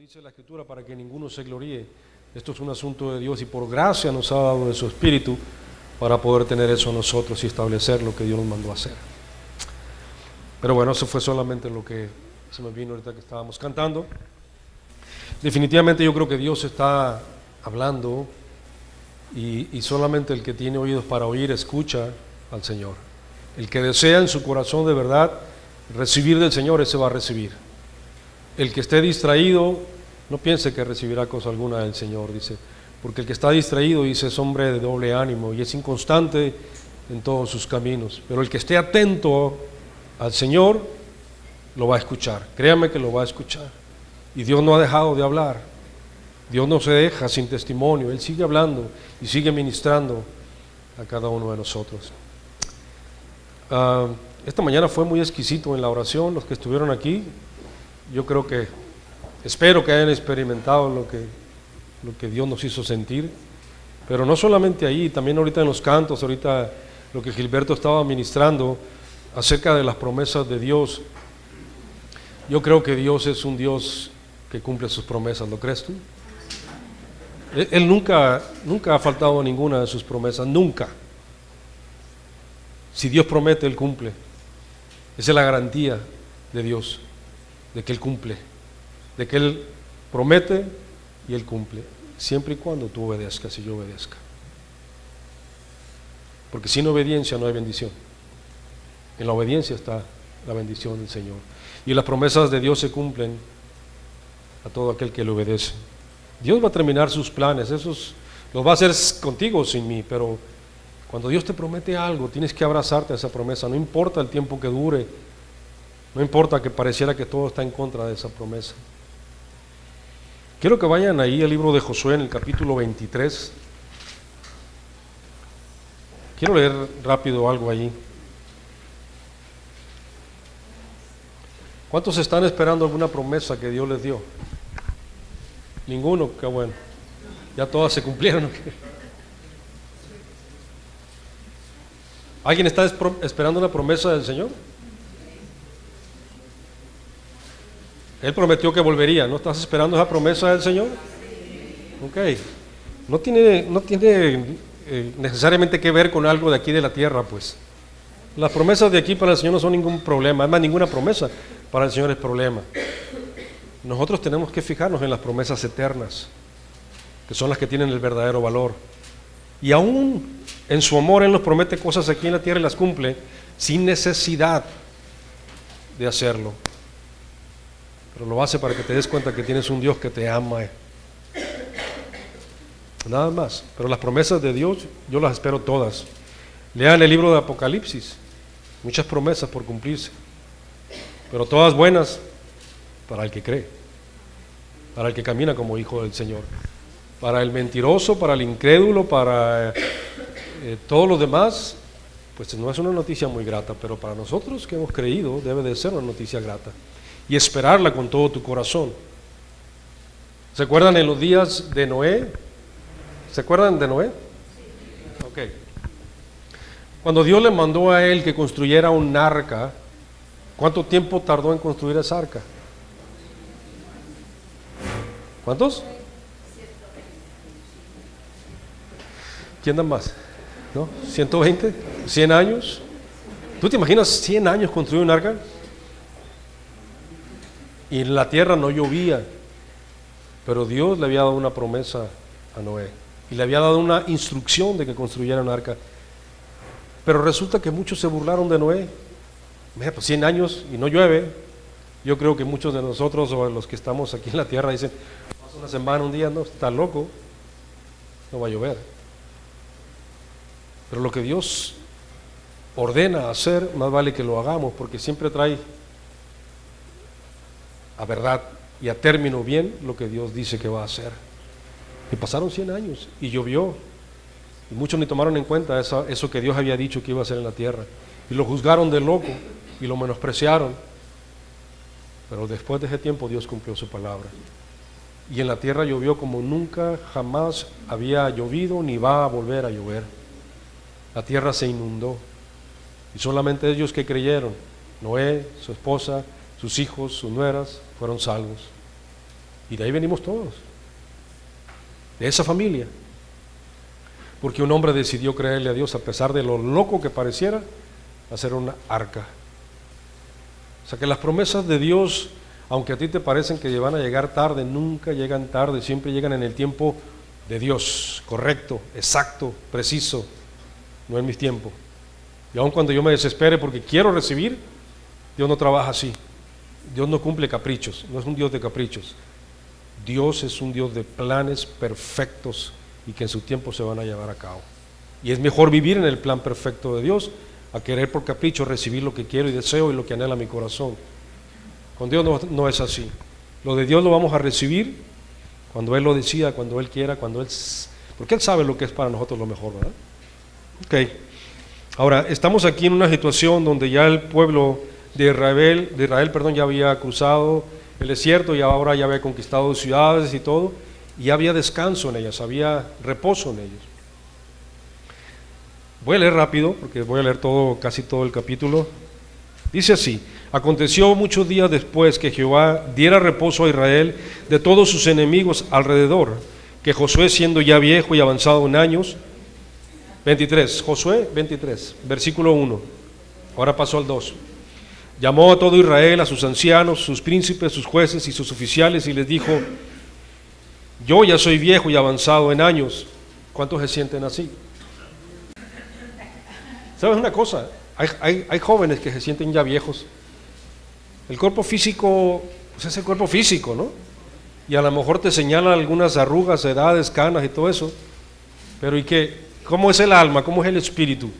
dice la Escritura, para que ninguno se gloríe. Esto es un asunto de Dios y por gracia nos ha dado de su Espíritu para poder tener eso nosotros y establecer lo que Dios nos mandó a hacer. Pero bueno, eso fue solamente lo que se me vino ahorita que estábamos cantando. Definitivamente yo creo que Dios está hablando y solamente el que tiene oídos para oír escucha al Señor. El que desea en su corazón de verdad recibir del Señor, ese va a recibir. El que esté distraído, no piense que recibirá cosa alguna del Señor, dice, porque el que está distraído, dice, es hombre de doble ánimo y es inconstante en todos sus caminos. Pero el que esté atento al Señor, lo va a escuchar. Créame que lo va a escuchar. Y Dios no ha dejado de hablar. Dios no se deja sin testimonio. Él sigue hablando y sigue ministrando a cada uno de nosotros. Esta mañana fue muy exquisito en la oración, los que estuvieron aquí. Yo creo que, espero que hayan experimentado lo que Dios nos hizo sentir, pero no solamente ahí, también ahorita en los cantos, ahorita lo que Gilberto estaba ministrando acerca de las promesas de Dios. Yo creo que Dios es un Dios que cumple sus promesas, ¿lo crees tú? Él nunca ha faltado a ninguna de sus promesas, nunca. Si Dios promete, Él cumple. Esa es la garantía de Dios, de que Él cumple, de que Él promete y Él cumple, siempre y cuando tú obedezcas y yo obedezca. Porque sin obediencia no hay bendición. En la obediencia está la bendición del Señor. Y las promesas de Dios se cumplen a todo aquel que le obedece. Dios va a terminar sus planes, esos los va a hacer contigo o sin mí, pero cuando Dios te promete algo, tienes que abrazarte a esa promesa, no importa el tiempo que dure. No importa que pareciera que todo está en contra de esa promesa. Quiero que vayan ahí al libro de Josué en el capítulo 23. Quiero leer rápido algo allí. ¿Cuántos están esperando alguna promesa que Dios les dio? Ninguno, qué bueno. Ya todas se cumplieron. ¿Alguien está esperando una promesa del Señor? Él prometió que volvería. ¿No estás esperando esa promesa del Señor? Ok. No tiene necesariamente que ver con algo de aquí de la tierra, pues. Las promesas de aquí para el Señor no son ningún problema. Además, ninguna promesa para el Señor es problema. Nosotros tenemos que fijarnos en las promesas eternas, que son las que tienen el verdadero valor. Y aún en su amor, Él nos promete cosas aquí en la tierra y las cumple sin necesidad de hacerlo. Pero lo hace para que te des cuenta que tienes un Dios que te ama. Nada más. Pero las promesas de Dios, yo las espero todas. Lean el libro de Apocalipsis. Muchas promesas por cumplirse. Pero todas buenas para el que cree. Para el que camina como hijo del Señor. Para el mentiroso, para el incrédulo, para todos los demás, pues no es una noticia muy grata. Pero para nosotros que hemos creído, debe de ser una noticia grata. Y esperarla con todo tu corazón. ¿Se acuerdan en los días de Noé? ¿Se acuerdan de Noé? Ok. Cuando Dios le mandó a él que construyera un arca, ¿cuánto tiempo tardó en construir esa arca? ¿Cuántos? ¿Quién da más? ¿No? ¿120? ¿100 años? ¿Tú te imaginas 100 años construir un arca? Y en la tierra no llovía, pero Dios le había dado una promesa a Noé y le había dado una instrucción de que construyera un arca. Pero resulta que muchos se burlaron de Noé. Mira, pues 100 años y no llueve. Yo creo que muchos de nosotros o los que estamos aquí en la tierra dicen, pasa una semana, un día, no, está loco, no va a llover. Pero lo que Dios ordena hacer, más vale que lo hagamos, porque siempre trae a verdad y a término bien lo que Dios dice que va a hacer. Y pasaron 100 años y llovió y muchos ni tomaron en cuenta eso que Dios había dicho que iba a hacer en la tierra y lo juzgaron de loco y lo menospreciaron. Pero después de ese tiempo Dios cumplió su palabra y en la tierra llovió como nunca jamás había llovido ni va a volver a llover. La tierra se inundó y solamente ellos que creyeron, Noé, su esposa, sus hijos, sus nueras, fueron salvos. Y de ahí venimos todos, de esa familia. Porque un hombre decidió creerle a Dios a pesar de lo loco que pareciera, hacer una arca. O sea que las promesas de Dios, aunque a ti te parecen que van a llegar tarde, nunca llegan tarde, siempre llegan en el tiempo de Dios, correcto, exacto, preciso, no en mis tiempos. Y aun cuando yo me desespere porque quiero recibir, Dios no trabaja así. Dios no cumple caprichos, no es un Dios de caprichos. Dios es un Dios de planes perfectos y que en su tiempo se van a llevar a cabo. Y es mejor vivir en el plan perfecto de Dios a querer por capricho recibir lo que quiero y deseo y lo que anhela mi corazón. Con Dios no es así. Lo de Dios lo vamos a recibir cuando Él lo decida, cuando Él quiera, porque Él sabe lo que es para nosotros lo mejor, ¿verdad? Ok. Ahora, estamos aquí en una situación donde ya el pueblo de Israel, ya había cruzado el desierto y ahora ya había conquistado ciudades y todo, y ya había descanso en ellas, había reposo en ellos. Voy a leer rápido, porque voy a leer casi todo el capítulo. Dice así: aconteció muchos días después que Jehová diera reposo a Israel de todos sus enemigos alrededor, que Josué, siendo ya viejo y avanzado en años, 23, Josué 23, versículo 1, ahora pasó al 2. Llamó a todo Israel, a sus ancianos, sus príncipes, sus jueces y sus oficiales, y les dijo: yo ya soy viejo y avanzado en años. ¿Cuántos se sienten así? ¿Sabes una cosa? Hay jóvenes que se sienten ya viejos. El cuerpo físico, pues es el cuerpo físico, ¿no? Y a lo mejor te señalan algunas arrugas, edades, canas y todo eso. Pero ¿y qué? ¿Cómo es el alma? ¿Cómo es el espíritu?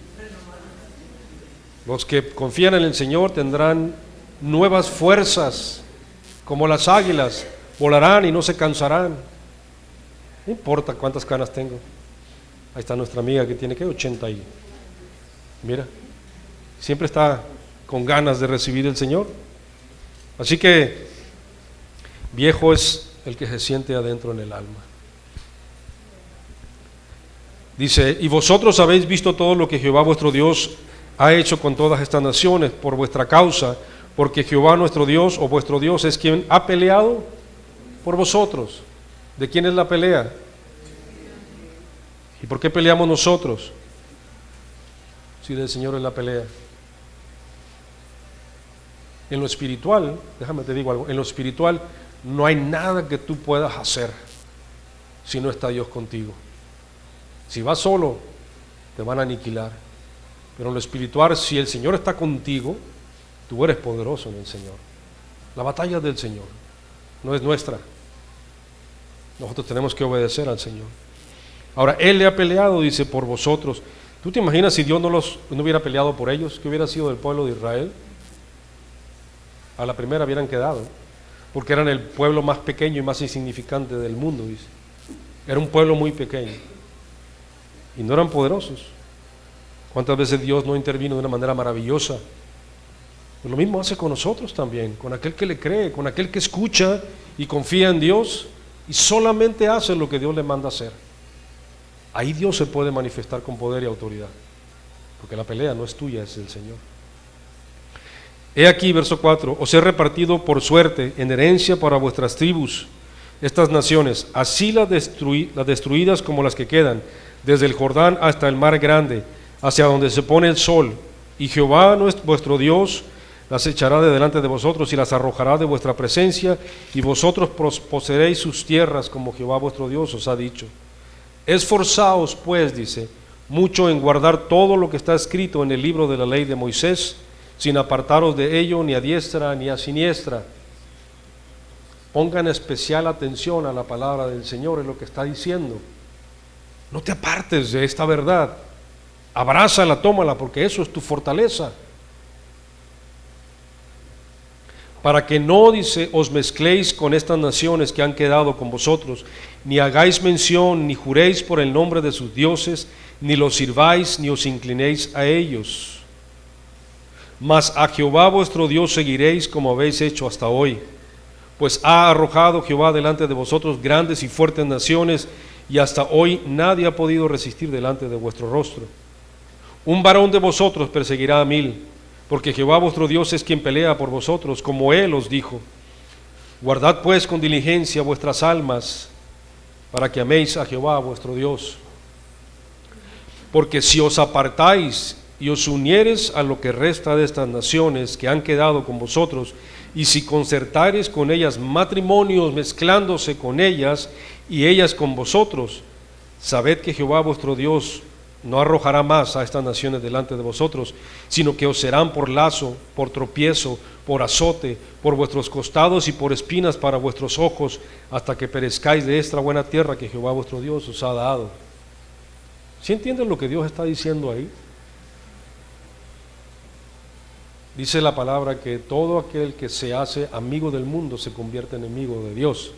Los que confían en el Señor tendrán nuevas fuerzas, como las águilas, volarán y no se cansarán. No importa cuántas canas tengo. Ahí está nuestra amiga que tiene, ¿qué? 80 y... Mira, siempre está con ganas de recibir el Señor. Así que viejo es el que se siente adentro en el alma. Dice: y vosotros habéis visto todo lo que Jehová vuestro Dios ha hecho con todas estas naciones por vuestra causa, porque Jehová nuestro Dios o vuestro Dios es quien ha peleado por vosotros. ¿De quién es la pelea? ¿Y por qué peleamos nosotros? Si del Señor es la pelea. En lo espiritual, déjame te digo algo, en lo espiritual no hay nada que tú puedas hacer si no está Dios contigo. Si vas solo, te van a aniquilar. Pero en lo espiritual, si el Señor está contigo, tú eres poderoso en el Señor. La batalla es del Señor, no es nuestra. Nosotros tenemos que obedecer al Señor. Ahora, Él le ha peleado, dice, por vosotros. ¿Tú te imaginas si Dios no hubiera peleado por ellos? ¿Qué hubiera sido del pueblo de Israel? A la primera hubieran quedado, porque eran el pueblo más pequeño y más insignificante del mundo, dice. Era un pueblo muy pequeño y no eran poderosos. ¿Cuántas veces Dios no intervino de una manera maravillosa? Pues lo mismo hace con nosotros también, con aquel que le cree, con aquel que escucha y confía en Dios y solamente hace lo que Dios le manda hacer. Ahí Dios se puede manifestar con poder y autoridad, porque la pelea no es tuya, es del Señor. He aquí, verso 4: os he repartido por suerte en herencia para vuestras tribus estas naciones, así las destruidas como las que quedan, desde el Jordán hasta el mar grande, hacia donde se pone el sol, y Jehová vuestro Dios las echará de delante de vosotros y las arrojará de vuestra presencia, y vosotros poseeréis sus tierras como Jehová vuestro Dios os ha dicho. Esforzaos pues, dice, mucho en guardar todo lo que está escrito en el libro de la ley de Moisés, sin apartaros de ello ni a diestra ni a siniestra. Pongan especial atención a la palabra del Señor, es lo que está diciendo. No te apartes de esta verdad, abrázala, tómala, porque eso es tu fortaleza. Para que no, dice, os mezcléis con estas naciones que han quedado con vosotros, ni hagáis mención, ni juréis por el nombre de sus dioses, ni los sirváis, ni os inclinéis a ellos. Mas a Jehová vuestro Dios seguiréis como habéis hecho hasta hoy, pues ha arrojado Jehová delante de vosotros grandes y fuertes naciones, y hasta hoy nadie ha podido resistir delante de vuestro rostro. Un varón de vosotros perseguirá a 1000, porque Jehová vuestro Dios es quien pelea por vosotros, como Él os dijo. Guardad pues con diligencia vuestras almas, para que améis a Jehová vuestro Dios. Porque si os apartáis y os unieres a lo que resta de estas naciones que han quedado con vosotros, y si concertareis con ellas matrimonios mezclándose con ellas y ellas con vosotros, sabed que Jehová vuestro Dios no arrojará más a estas naciones delante de vosotros, sino que os serán por lazo, por tropiezo, por azote, por vuestros costados y por espinas para vuestros ojos, hasta que perezcáis de esta buena tierra que Jehová vuestro Dios os ha dado. ¿Sí entienden lo que Dios está diciendo ahí? Dice la palabra que todo aquel que se hace amigo del mundo se convierte en enemigo de Dios.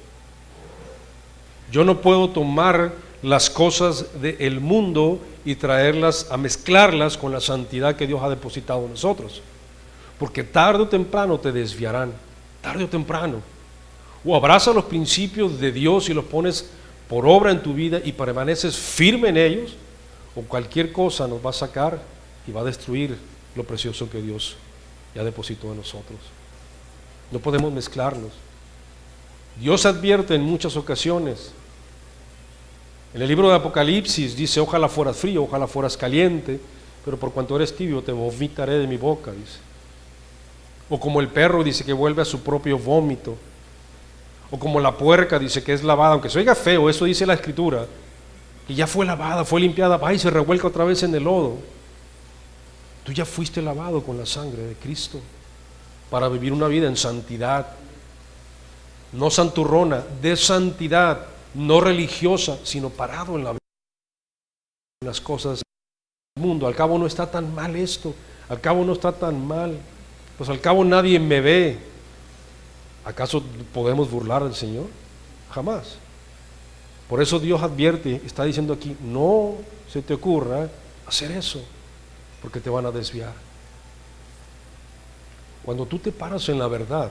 Yo no puedo tomar las cosas del mundo y traerlas a mezclarlas con la santidad que Dios ha depositado en nosotros, porque tarde o temprano te desviarán, tarde o temprano. O abrazas los principios de Dios y los pones por obra en tu vida y permaneces firme en ellos, o cualquier cosa nos va a sacar y va a destruir lo precioso que Dios ya depositó en nosotros. No podemos mezclarnos. Dios advierte en muchas ocasiones. En el libro de Apocalipsis dice: ojalá fueras frío, ojalá fueras caliente, pero por cuanto eres tibio te vomitaré de mi boca, dice. O como el perro dice que vuelve a su propio vómito, o como la puerca dice que es lavada, aunque se oiga feo, eso dice la Escritura, que ya fue lavada, fue limpiada, va y se revuelca otra vez en el lodo. Tú ya fuiste lavado con la sangre de Cristo para vivir una vida en santidad, no santurrona, de santidad, no religiosa, sino parado en las cosas del mundo. Al cabo no está tan mal esto, al cabo no está tan mal, pues al cabo nadie me ve. ¿Acaso podemos burlar al Señor? Jamás. Por eso Dios advierte, está diciendo aquí: no se te ocurra hacer eso, porque te van a desviar. Cuando tú te paras en la verdad,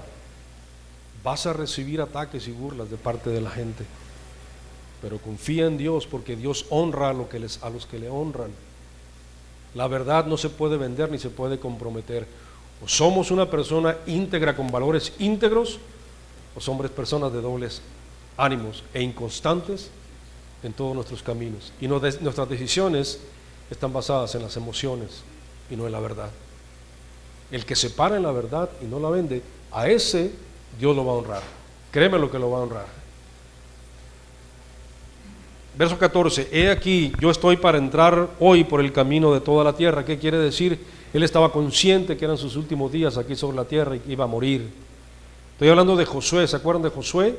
vas a recibir ataques y burlas de parte de la gente, pero confía en Dios, porque Dios honra a los que le honran. La verdad no se puede vender ni se puede comprometer. O somos una persona íntegra con valores íntegros, o somos personas de dobles ánimos e inconstantes en todos nuestros caminos. Y nuestras decisiones están basadas en las emociones y no en la verdad. El que se para en la verdad y no la vende, a ese Dios lo va a honrar. Créeme lo que lo va a honrar. Verso 14: he aquí, yo estoy para entrar hoy por el camino de toda la tierra. ¿Qué quiere decir? Él estaba consciente que eran sus últimos días aquí sobre la tierra y que iba a morir. Estoy hablando de Josué. ¿Se acuerdan de Josué?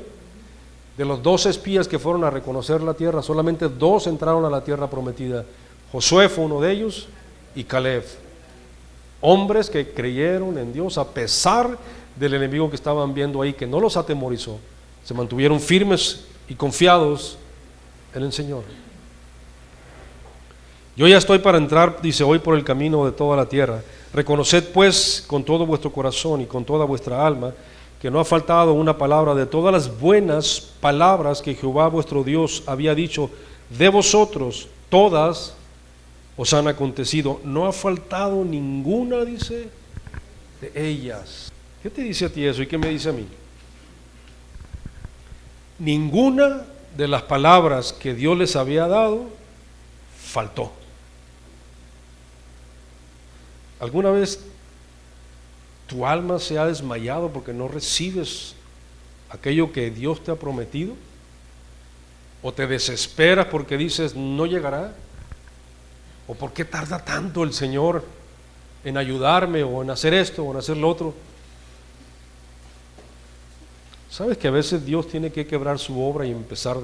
De los 12 espías que fueron a reconocer la tierra, solamente 2 entraron a la tierra prometida. Josué fue uno de ellos y Caleb. Hombres que creyeron en Dios a pesar del enemigo que estaban viendo ahí, que no los atemorizó. Se mantuvieron firmes y confiados en el Señor. Yo ya estoy para entrar, dice, hoy por el camino de toda la tierra. Reconoced pues con todo vuestro corazón y con toda vuestra alma que no ha faltado una palabra de todas las buenas palabras que Jehová vuestro Dios había dicho de vosotros, todas os han acontecido. No ha faltado ninguna, dice, de ellas. ¿Qué te dice a ti eso y qué me dice a mí? Ninguna de las palabras que Dios les había dado faltó. ¿Alguna vez tu alma se ha desmayado porque no recibes aquello que Dios te ha prometido? ¿O te desesperas porque dices no llegará? ¿O por qué tarda tanto el Señor en ayudarme o en hacer esto o en hacer lo otro? ¿Sabes que a veces Dios tiene que quebrar su obra y empezar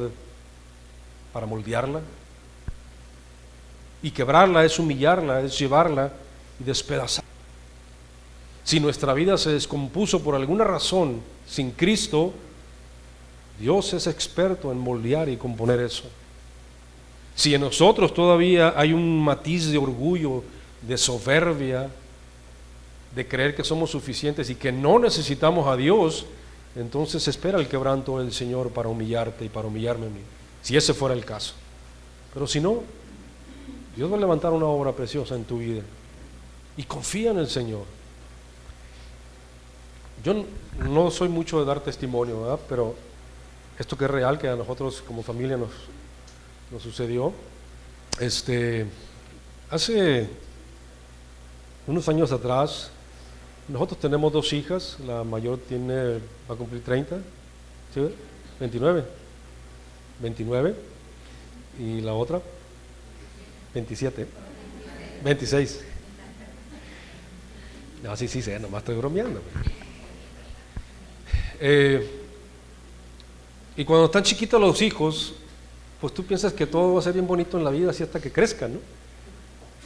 para moldearla? Y quebrarla es humillarla, es llevarla y despedazar. Si nuestra vida se descompuso por alguna razón sin Cristo, Dios es experto en moldear y componer eso. Si en nosotros todavía hay un matiz de orgullo, de soberbia, de creer que somos suficientes y que no necesitamos a Dios, entonces espera el quebranto del Señor para humillarte y para humillarme a mí, si ese fuera el caso. Pero si no, Dios va a levantar una obra preciosa en tu vida y confía en el Señor. Yo no soy mucho de dar testimonio, ¿verdad? Pero esto que es real, que a nosotros como familia nos sucedió, hace unos años atrás, nosotros tenemos dos hijas, la mayor va a cumplir 30, ¿sí? 29, 29, y la otra 27, 26. No, sí, sé, nomás estoy bromeando. Y cuando están chiquitos los hijos, pues tú piensas que todo va a ser bien bonito en la vida así hasta que crezcan, ¿no?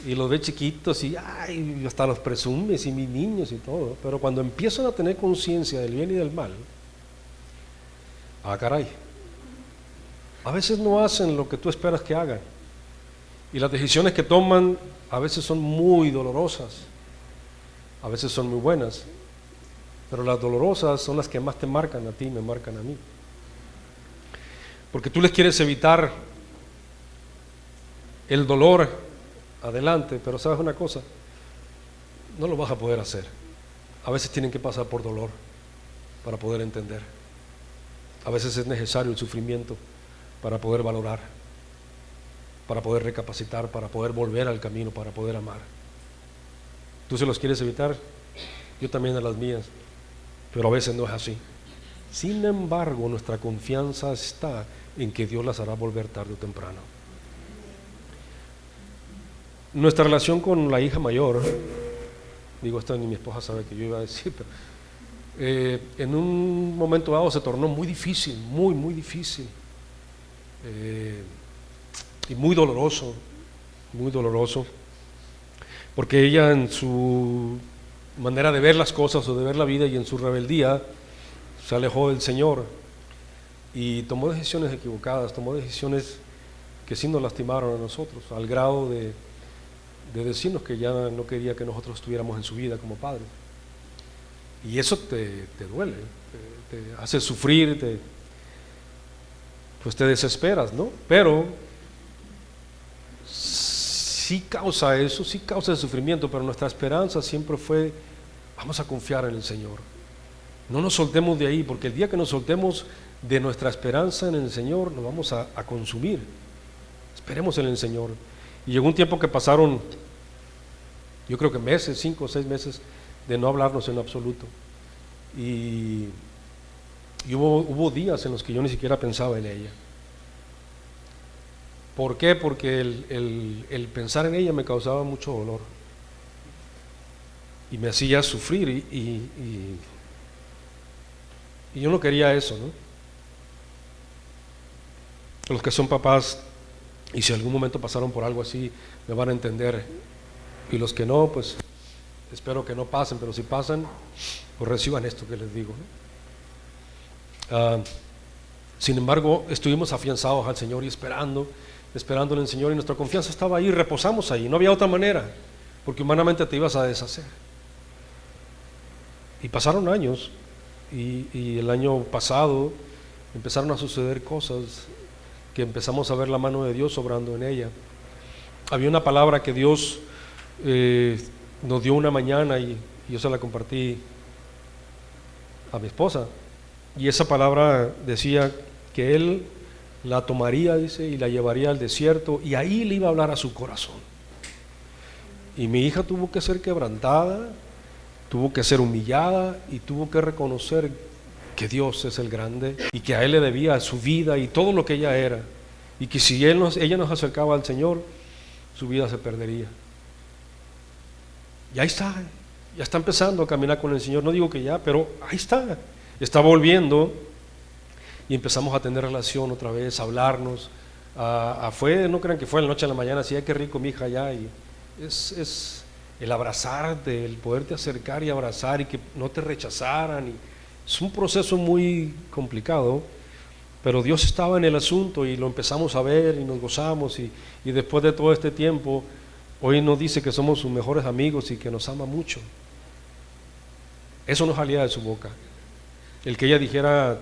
Y los ves chiquitos y ay, hasta los presumes y mis niños y todo. Pero cuando empiezan a tener conciencia del bien y del mal, caray, a veces no hacen lo que tú esperas que hagan. Y las decisiones que toman a veces son muy dolorosas, a veces son muy buenas, pero las dolorosas son las que más te marcan a ti, me marcan a mí. Porque tú les quieres evitar el dolor adelante, pero sabes una cosa, no lo vas a poder hacer. A veces tienen que pasar por dolor para poder entender. A veces es necesario el sufrimiento para poder valorar, para poder recapacitar, para poder volver al camino, para poder amar. Tú se los quieres evitar, yo también a las mías, pero a veces no es así. Sin embargo, nuestra confianza está en que Dios las hará volver tarde o temprano. Nuestra relación con la hija mayor, digo, esto ni mi esposa sabe que yo iba a decir, pero en un momento dado se tornó muy difícil, muy difícil, y muy doloroso, porque ella en su manera de ver las cosas o de ver la vida y en su rebeldía se alejó del Señor y tomó decisiones equivocadas, tomó decisiones que sí nos lastimaron a nosotros, al grado de decirnos que ya no quería que nosotros estuviéramos en su vida como padres. Y eso te duele, te hace sufrir, pues te desesperas, ¿no? Pero sí causa eso, sí causa el sufrimiento, pero nuestra esperanza siempre fue, vamos a confiar en el Señor. No nos soltemos de ahí, porque el día que nos soltemos de nuestra esperanza en el Señor, nos vamos a consumir. Esperemos en el Señor. Y llegó un tiempo que pasaron, yo creo que meses, 5 o 6 meses, de no hablarnos en absoluto. Y hubo días en los que yo ni siquiera pensaba en ella. ¿Por qué? Porque el pensar en ella me causaba mucho dolor. Y me hacía sufrir y yo no quería eso, ¿no? Los que son papás y si algún momento pasaron por algo así, me van a entender. Y los que no, pues espero que no pasen, pero si pasan, pues reciban esto que les digo, ¿no? Sin embargo, estuvimos afianzados al Señor y esperándole en el Señor, y nuestra confianza estaba ahí, reposamos ahí, no había otra manera, porque humanamente te ibas a deshacer. Y pasaron años, y el año pasado empezaron a suceder cosas que empezamos a ver la mano de Dios obrando en ella. Había una palabra que Dios nos dio una mañana y yo se la compartí a mi esposa, y esa palabra decía que Él la tomaría, dice, y la llevaría al desierto y ahí le iba a hablar a su corazón. Y mi hija tuvo que ser quebrantada, tuvo que ser humillada y tuvo que reconocer que Dios es el grande y que a Él le debía su vida y todo lo que ella era, y que si ella nos acercaba al Señor, su vida se perdería. Y ahí está, ya está empezando a caminar con el Señor, no digo que ya, pero ahí está volviendo, y empezamos a tener relación otra vez, a hablarnos. No crean que fue de la noche a la mañana, así, qué rico mi hija ya, y es el abrazarte, el poderte acercar y abrazar y que no te rechazaran, y es un proceso muy complicado, pero Dios estaba en el asunto y lo empezamos a ver y nos gozamos, y después de todo este tiempo, hoy nos dice que somos sus mejores amigos y que nos ama mucho. Eso no salía de su boca. El que ella dijera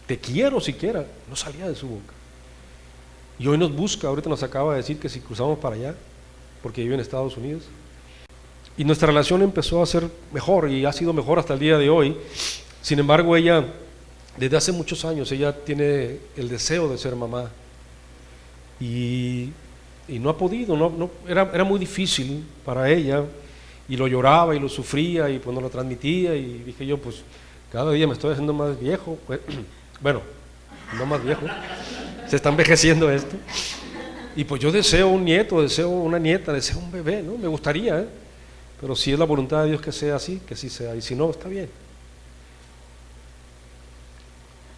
te quiero siquiera, no salía de su boca. Y hoy nos busca, ahorita nos acaba de decir que si cruzamos para allá, porque vive en Estados Unidos, Y nuestra relación empezó a ser mejor y ha sido mejor hasta el día de hoy. Sin embargo, ella, desde hace muchos años, ella tiene el deseo de ser mamá. Y no ha podido, era muy difícil para ella. Y lo lloraba y lo sufría y pues no lo transmitía. Y dije yo, pues cada día me estoy haciendo más viejo. Pues, bueno, no más viejo. Se está envejeciendo esto. Y pues yo deseo un nieto, deseo una nieta, deseo un bebé, ¿no? Me gustaría, ¿eh? Pero si es la voluntad de Dios que sea así, que así sea. Y si no, está bien.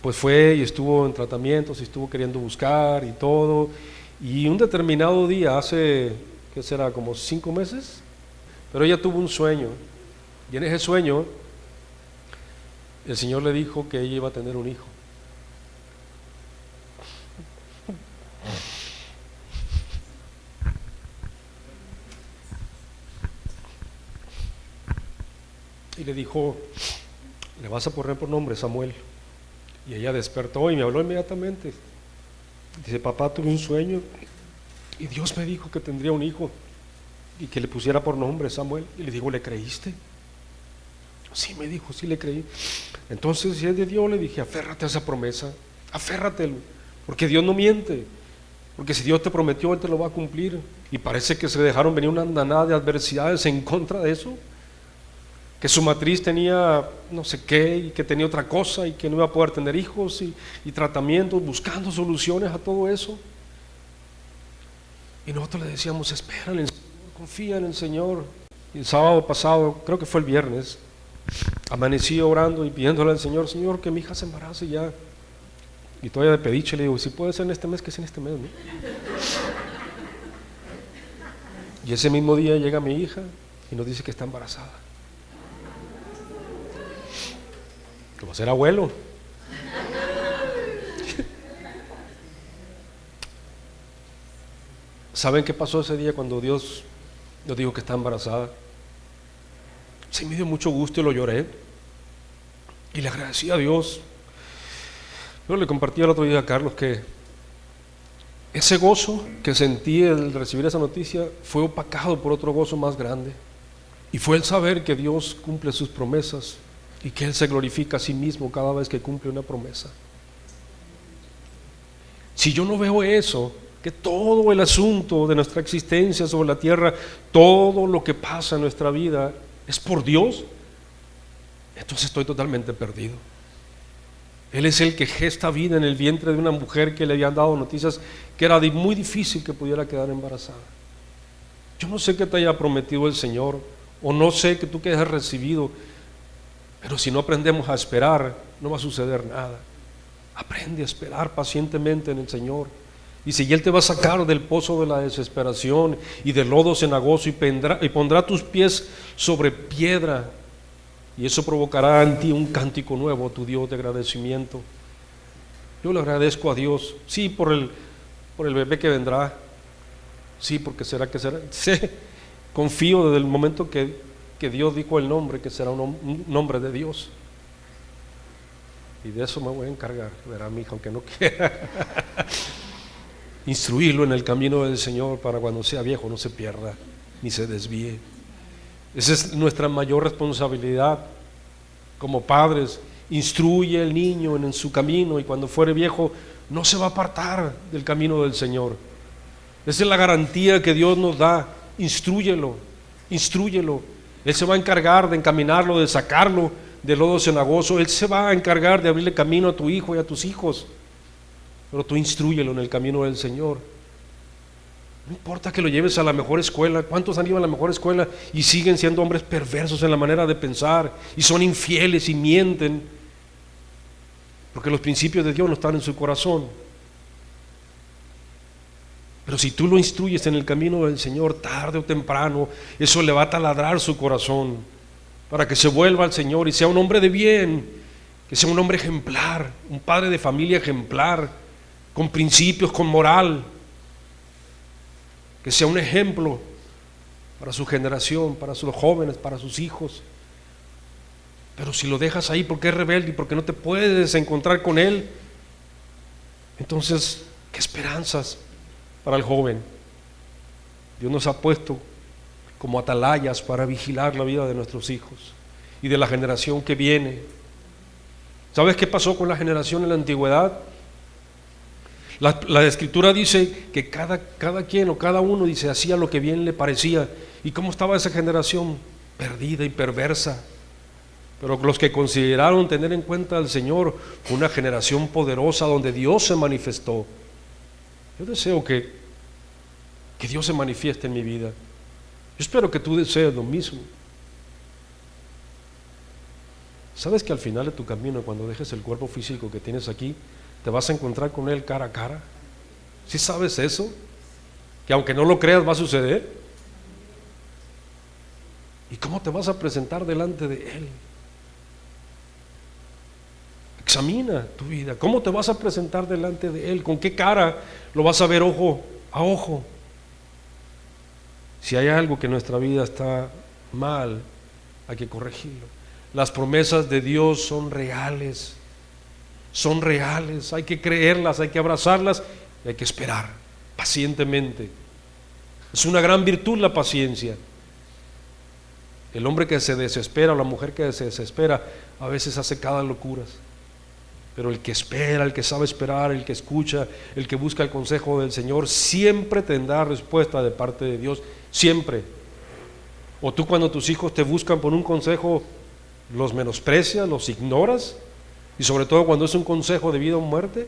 Pues fue y estuvo en tratamientos y estuvo queriendo buscar y todo. Y un determinado día, hace, ¿qué será? Como 5 meses. Pero ella tuvo un sueño. Y en ese sueño, el Señor le dijo que ella iba a tener un hijo. Y le dijo, le vas a poner por nombre Samuel. Y ella despertó y me habló inmediatamente. Dice, papá, tuve un sueño y Dios me dijo que tendría un hijo y que le pusiera por nombre Samuel. Y le digo, ¿le creíste? Sí, me dijo, sí le creí. Entonces, si es de Dios, le dije, aférrate a esa promesa, aférratelo, porque Dios no miente. Porque si Dios te prometió, Él te lo va a cumplir. Y parece que se dejaron venir una andanada de adversidades en contra de eso. Que su matriz tenía no sé qué y que tenía otra cosa y que no iba a poder tener hijos y tratamientos, buscando soluciones a todo eso. Y nosotros le decíamos, espera en el Señor, confía en el Señor. Y el sábado pasado, creo que fue el viernes, amanecí orando y pidiéndole al Señor, Señor, que mi hija se embarace ya. Y todavía de pediche le digo, si puede ser en este mes, que sea en este mes, ¿no? Y ese mismo día llega mi hija y nos dice que está embarazada. Que va a ser abuelo. ¿Saben qué pasó ese día cuando Dios nos dijo que está embarazada? Sí, me dio mucho gusto y lo lloré. Y le agradecí a Dios. Yo le compartí el otro día a Carlos que ese gozo que sentí al recibir esa noticia fue opacado por otro gozo más grande. Y fue el saber que Dios cumple sus promesas y que Él se glorifica a sí mismo cada vez que cumple una promesa. Si yo no veo eso, que todo el asunto de nuestra existencia sobre la tierra, todo lo que pasa en nuestra vida es por Dios, entonces estoy totalmente perdido. Él es el que gesta vida en el vientre de una mujer que le habían dado noticias que era muy difícil que pudiera quedar embarazada. Yo no sé qué te haya prometido el Señor, o no sé que tú que hayas recibido, pero si no aprendemos a esperar, no va a suceder nada. Aprende a esperar pacientemente en el Señor. Y si Él te va a sacar del pozo de la desesperación y del lodo cenagoso y pondrá tus pies sobre piedra, y eso provocará en ti un cántico nuevo a tu Dios de agradecimiento. Yo le agradezco a Dios, sí, por el bebé que vendrá, sí, porque será que será. Sí, confío desde el momento que Dios dijo el nombre, que será un nombre de Dios. Y de eso me voy a encargar, verá mi hija, aunque no quiera. Instruirlo en el camino del Señor para cuando sea viejo no se pierda ni se desvíe. Esa es nuestra mayor responsabilidad como padres. Instruye al niño en su camino y cuando fuere viejo no se va a apartar del camino del Señor. Esa es la garantía que Dios nos da. Instrúyelo, instrúyelo. Él se va a encargar de encaminarlo, de sacarlo del lodo cenagoso. Él se va a encargar de abrirle camino a tu hijo y a tus hijos. Pero tú instrúyelo en el camino del Señor. No importa que lo lleves a la mejor escuela. ¿Cuántos han ido a la mejor escuela y siguen siendo hombres perversos en la manera de pensar y son infieles y mienten? Porque los principios de Dios no están en su corazón. Pero si tú lo instruyes en el camino del Señor, tarde o temprano, eso le va a taladrar su corazón para que se vuelva al Señor y sea un hombre de bien, que sea un hombre ejemplar, un padre de familia ejemplar, con principios, con moral, que sea un ejemplo para su generación, para sus jóvenes, para sus hijos. Pero si lo dejas ahí porque es rebelde y porque no te puedes encontrar con él, entonces, ¿qué esperanzas para el joven? Dios nos ha puesto como atalayas para vigilar la vida de nuestros hijos y de la generación que viene. ¿Sabes qué pasó con la generación en la antigüedad? La Escritura dice que cada quien o cada uno dice hacía lo que bien le parecía. ¿Y cómo estaba esa generación? Perdida y perversa. Pero los que consideraron tener en cuenta al Señor, fue una generación poderosa donde Dios se manifestó. Yo deseo que Dios se manifieste en mi vida. Yo espero que tú desees lo mismo. ¿Sabes que al final de tu camino, cuando dejes el cuerpo físico que tienes aquí, te vas a encontrar con Él cara a cara? ¿Sí sabes eso? Que aunque no lo creas va a suceder. ¿Y cómo te vas a presentar delante de Él? Examina tu vida. ¿Cómo te vas a presentar delante de Él? ¿Con qué cara lo vas a ver ojo a ojo? Si hay algo que en nuestra vida está mal, hay que corregirlo. Las promesas de Dios son reales, hay que creerlas, hay que abrazarlas y hay que esperar pacientemente. Es una gran virtud la paciencia. El hombre que se desespera o la mujer que se desespera a veces hace cada locuras, pero el que espera, el que sabe esperar, el que escucha, el que busca el consejo del Señor, siempre tendrá respuesta de parte de Dios, siempre. O tú, cuando tus hijos te buscan por un consejo, los menosprecias, los ignoras, y sobre todo cuando es un consejo de vida o muerte.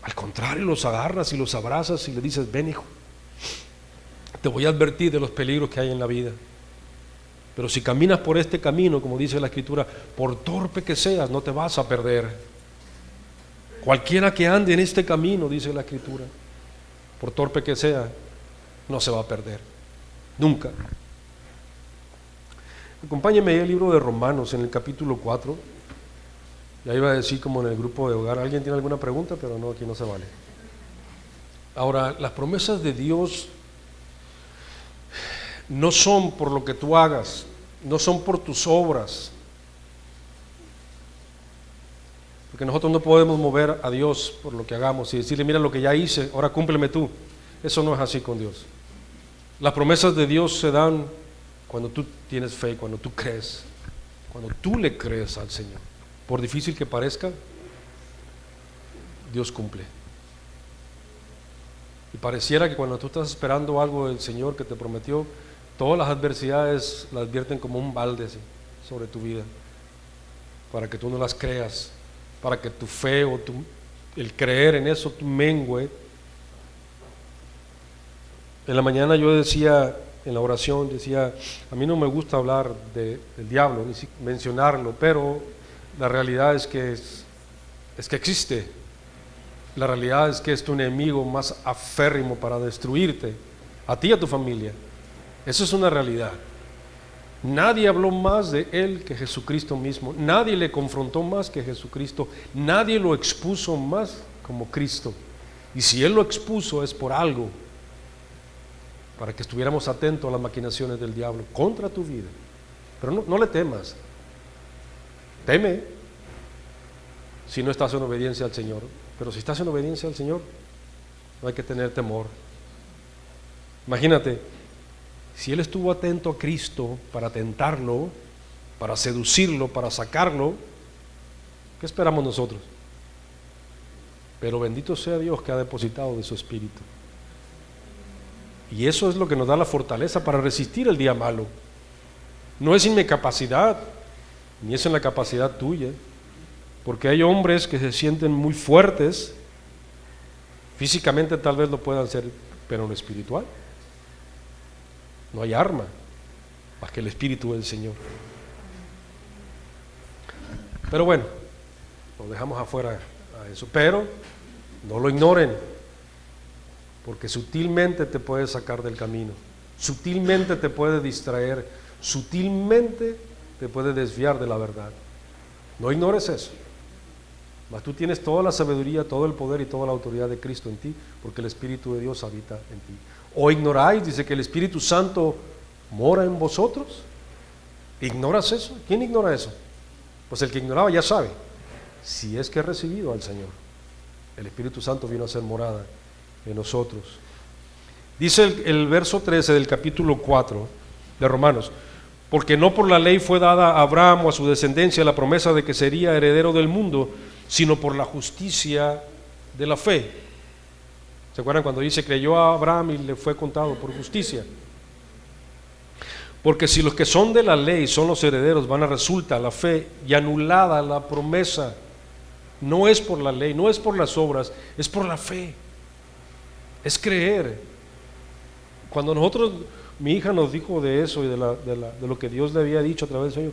Al contrario, los agarras y los abrazas y le dices: ven, hijo, te voy a advertir de los peligros que hay en la vida. Pero si caminas por este camino, como dice la Escritura, por torpe que seas, no te vas a perder. Cualquiera que ande en este camino, dice la Escritura, por torpe que sea, no se va a perder, nunca. Acompáñeme ahí al libro de Romanos, en el capítulo 4. Ya iba a decir como en el grupo de hogar. ¿Alguien tiene alguna pregunta? Pero no, aquí no se vale. Ahora, las promesas de Dios no son por lo que tú hagas, no son por tus obras, porque nosotros no podemos mover a Dios por lo que hagamos y decirle: mira lo que ya hice, ahora cúmpleme tú. Eso no es así con Dios. Las promesas de Dios se dan cuando tú tienes fe, cuando tú crees, cuando tú le crees al Señor. Por difícil que parezca, Dios cumple. Y pareciera que cuando tú estás esperando algo del Señor que te prometió, todas las adversidades las vierten como un balde así sobre tu vida, para que tú no las creas, para que tu fe o el creer en eso tu mengue. En la mañana yo decía, en la oración decía: a mí no me gusta hablar del diablo, ni mencionarlo, pero la realidad es que existe. La realidad es que es tu enemigo más aférrimo para destruirte, a ti y a tu familia. Eso es una realidad. Nadie habló más de él que Jesucristo mismo. Nadie le confrontó más que Jesucristo. Nadie lo expuso más como Cristo. Y si él lo expuso es por algo, para que estuviéramos atentos a las maquinaciones del diablo contra tu vida. Pero no le temas. Teme si no estás en obediencia al Señor. Pero si estás en obediencia al Señor, no hay que tener temor. Imagínate, si él estuvo atento a Cristo para tentarlo, para seducirlo, para sacarlo, ¿qué esperamos nosotros? Pero bendito sea Dios que ha depositado de su Espíritu. Y eso es lo que nos da la fortaleza para resistir el día malo. No es en mi capacidad, ni es en la capacidad tuya, porque hay hombres que se sienten muy fuertes, físicamente tal vez lo puedan ser, pero en lo espiritual no hay arma más que el Espíritu del Señor. Pero bueno, lo dejamos afuera a eso, pero no lo ignoren, porque sutilmente te puede sacar del camino, sutilmente te puede distraer, sutilmente te puede desviar de la verdad. No ignores eso. Mas tú tienes toda la sabiduría, todo el poder y toda la autoridad de Cristo en ti, porque el Espíritu de Dios habita en ti. ¿O ignoráis? Dice que el Espíritu Santo mora en vosotros. ¿Ignoras eso? ¿Quién ignora eso? Pues el que ignoraba ya sabe, si es que ha recibido al Señor. El Espíritu Santo vino a ser morada en nosotros. Dice el verso 13 del capítulo 4 de Romanos: porque no por la ley fue dada a Abraham o a su descendencia la promesa de que sería heredero del mundo, sino por la justicia de la fe. ¿Se acuerdan cuando dice creyó a Abraham y le fue contado por justicia? Porque si los que son de la ley son los herederos, van a resulta la fe y anulada la promesa. No es por la ley, no es por las obras, es por la fe. Es creer. Cuando mi hija nos dijo de eso y de lo que Dios le había dicho a través del sueño,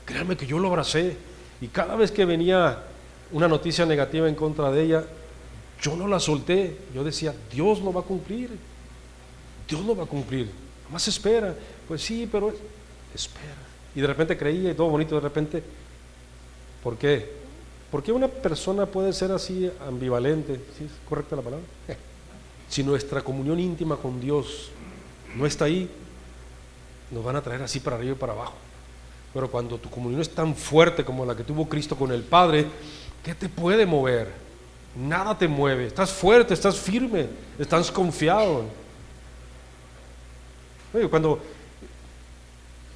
créanme que yo lo abracé. Y cada vez que venía una noticia negativa en contra de ella, yo no la solté. Yo decía, Dios lo va a cumplir. Dios lo va a cumplir. Más espera. Pues sí, pero espera. Y de repente creía y todo bonito, de repente, ¿por qué? ¿Por qué una persona puede ser así ambivalente? ¿Sí es correcta la palabra? Si nuestra comunión íntima con Dios no está ahí, nos van a traer así para arriba y para abajo. Pero cuando tu comunión es tan fuerte como la que tuvo Cristo con el Padre, ¿qué te puede mover? Nada te mueve. Estás fuerte, estás firme, estás confiado. Oye, cuando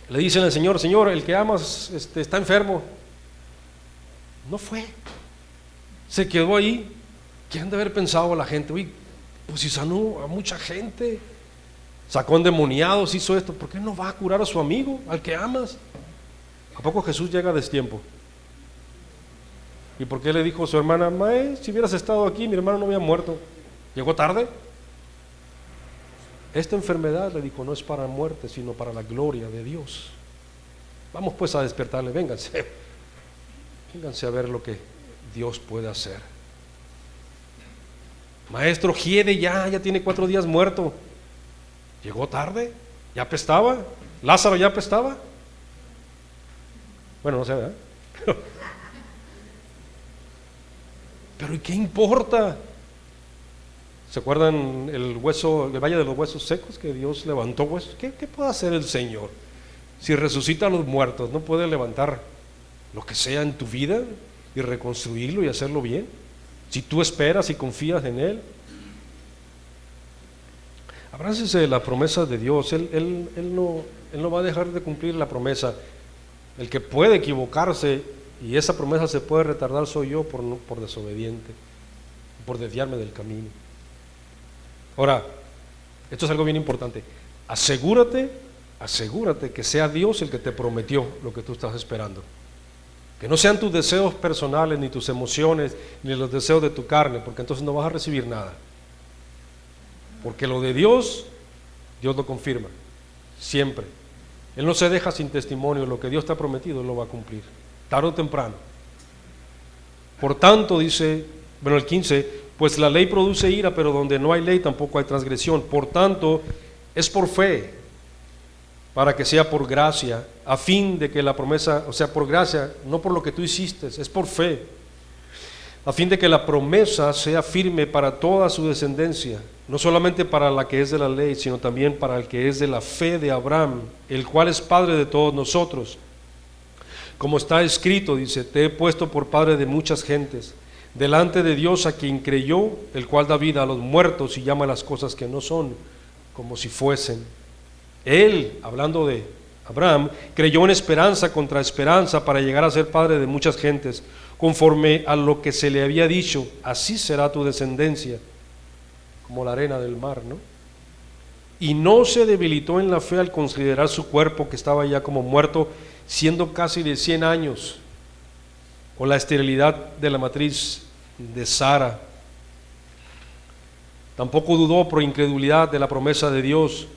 le dicen al Señor, Señor, el que amas está enfermo, no fue, se quedó ahí. ¿Qué han de haber pensado la gente? Uy, pues si sanó a mucha gente, sacó endemoniados, hizo esto, ¿por qué no va a curar a su amigo, al que amas? ¿A poco Jesús llega a destiempo? ¿Y por qué le dijo a su hermana, Mae, si hubieras estado aquí, mi hermano no había muerto? ¿Llegó tarde? Esta enfermedad, le dijo, no es para muerte, sino para la gloria de Dios. Vamos pues a despertarle, vénganse a ver lo que Dios puede hacer. Maestro, Giede ya tiene 4 días muerto. ¿Llegó tarde? ¿Ya apestaba? ¿Lázaro ya apestaba? Bueno, no sé, ¿verdad? Pero ¿y qué importa? ¿Se acuerdan el valle de los huesos secos que Dios levantó huesos? ¿Qué puede hacer el Señor? Si resucita a los muertos, ¿no puede levantar lo que sea en tu vida y reconstruirlo y hacerlo bien? Si tú esperas y confías en Él. Abrácese de la promesa de Dios. Él no va a dejar de cumplir la promesa. El que puede equivocarse y esa promesa se puede retardar soy yo por desobediente, por desviarme del camino. Ahora, esto es algo bien importante. Asegúrate que sea Dios el que te prometió lo que tú estás esperando. Que no sean tus deseos personales, ni tus emociones, ni los deseos de tu carne, porque entonces no vas a recibir nada. Porque lo de Dios, Dios lo confirma, siempre. Él no se deja sin testimonio. Lo que Dios te ha prometido, Él lo va a cumplir, tarde o temprano. Por tanto, dice, el 15, pues la ley produce ira, pero donde no hay ley tampoco hay transgresión. Por tanto, es por fe, para que sea por gracia, a fin de que la promesa, o sea, por gracia, no por lo que tú hiciste, es por fe, a fin de que la promesa sea firme para toda su descendencia, no solamente para la que es de la ley, sino también para el que es de la fe de Abraham, el cual es padre de todos nosotros. Como está escrito, dice, te he puesto por padre de muchas gentes, delante de Dios a quien creyó, el cual da vida a los muertos y llama a las cosas que no son, como si fuesen. Él, hablando de Abraham, creyó en esperanza contra esperanza para llegar a ser padre de muchas gentes, conforme a lo que se le había dicho, así será tu descendencia, como la arena del mar, ¿no? Y no se debilitó en la fe al considerar su cuerpo que estaba ya como muerto, siendo casi de 100 años, o la esterilidad de la matriz de Sara. Tampoco dudó por incredulidad de la promesa de Dios,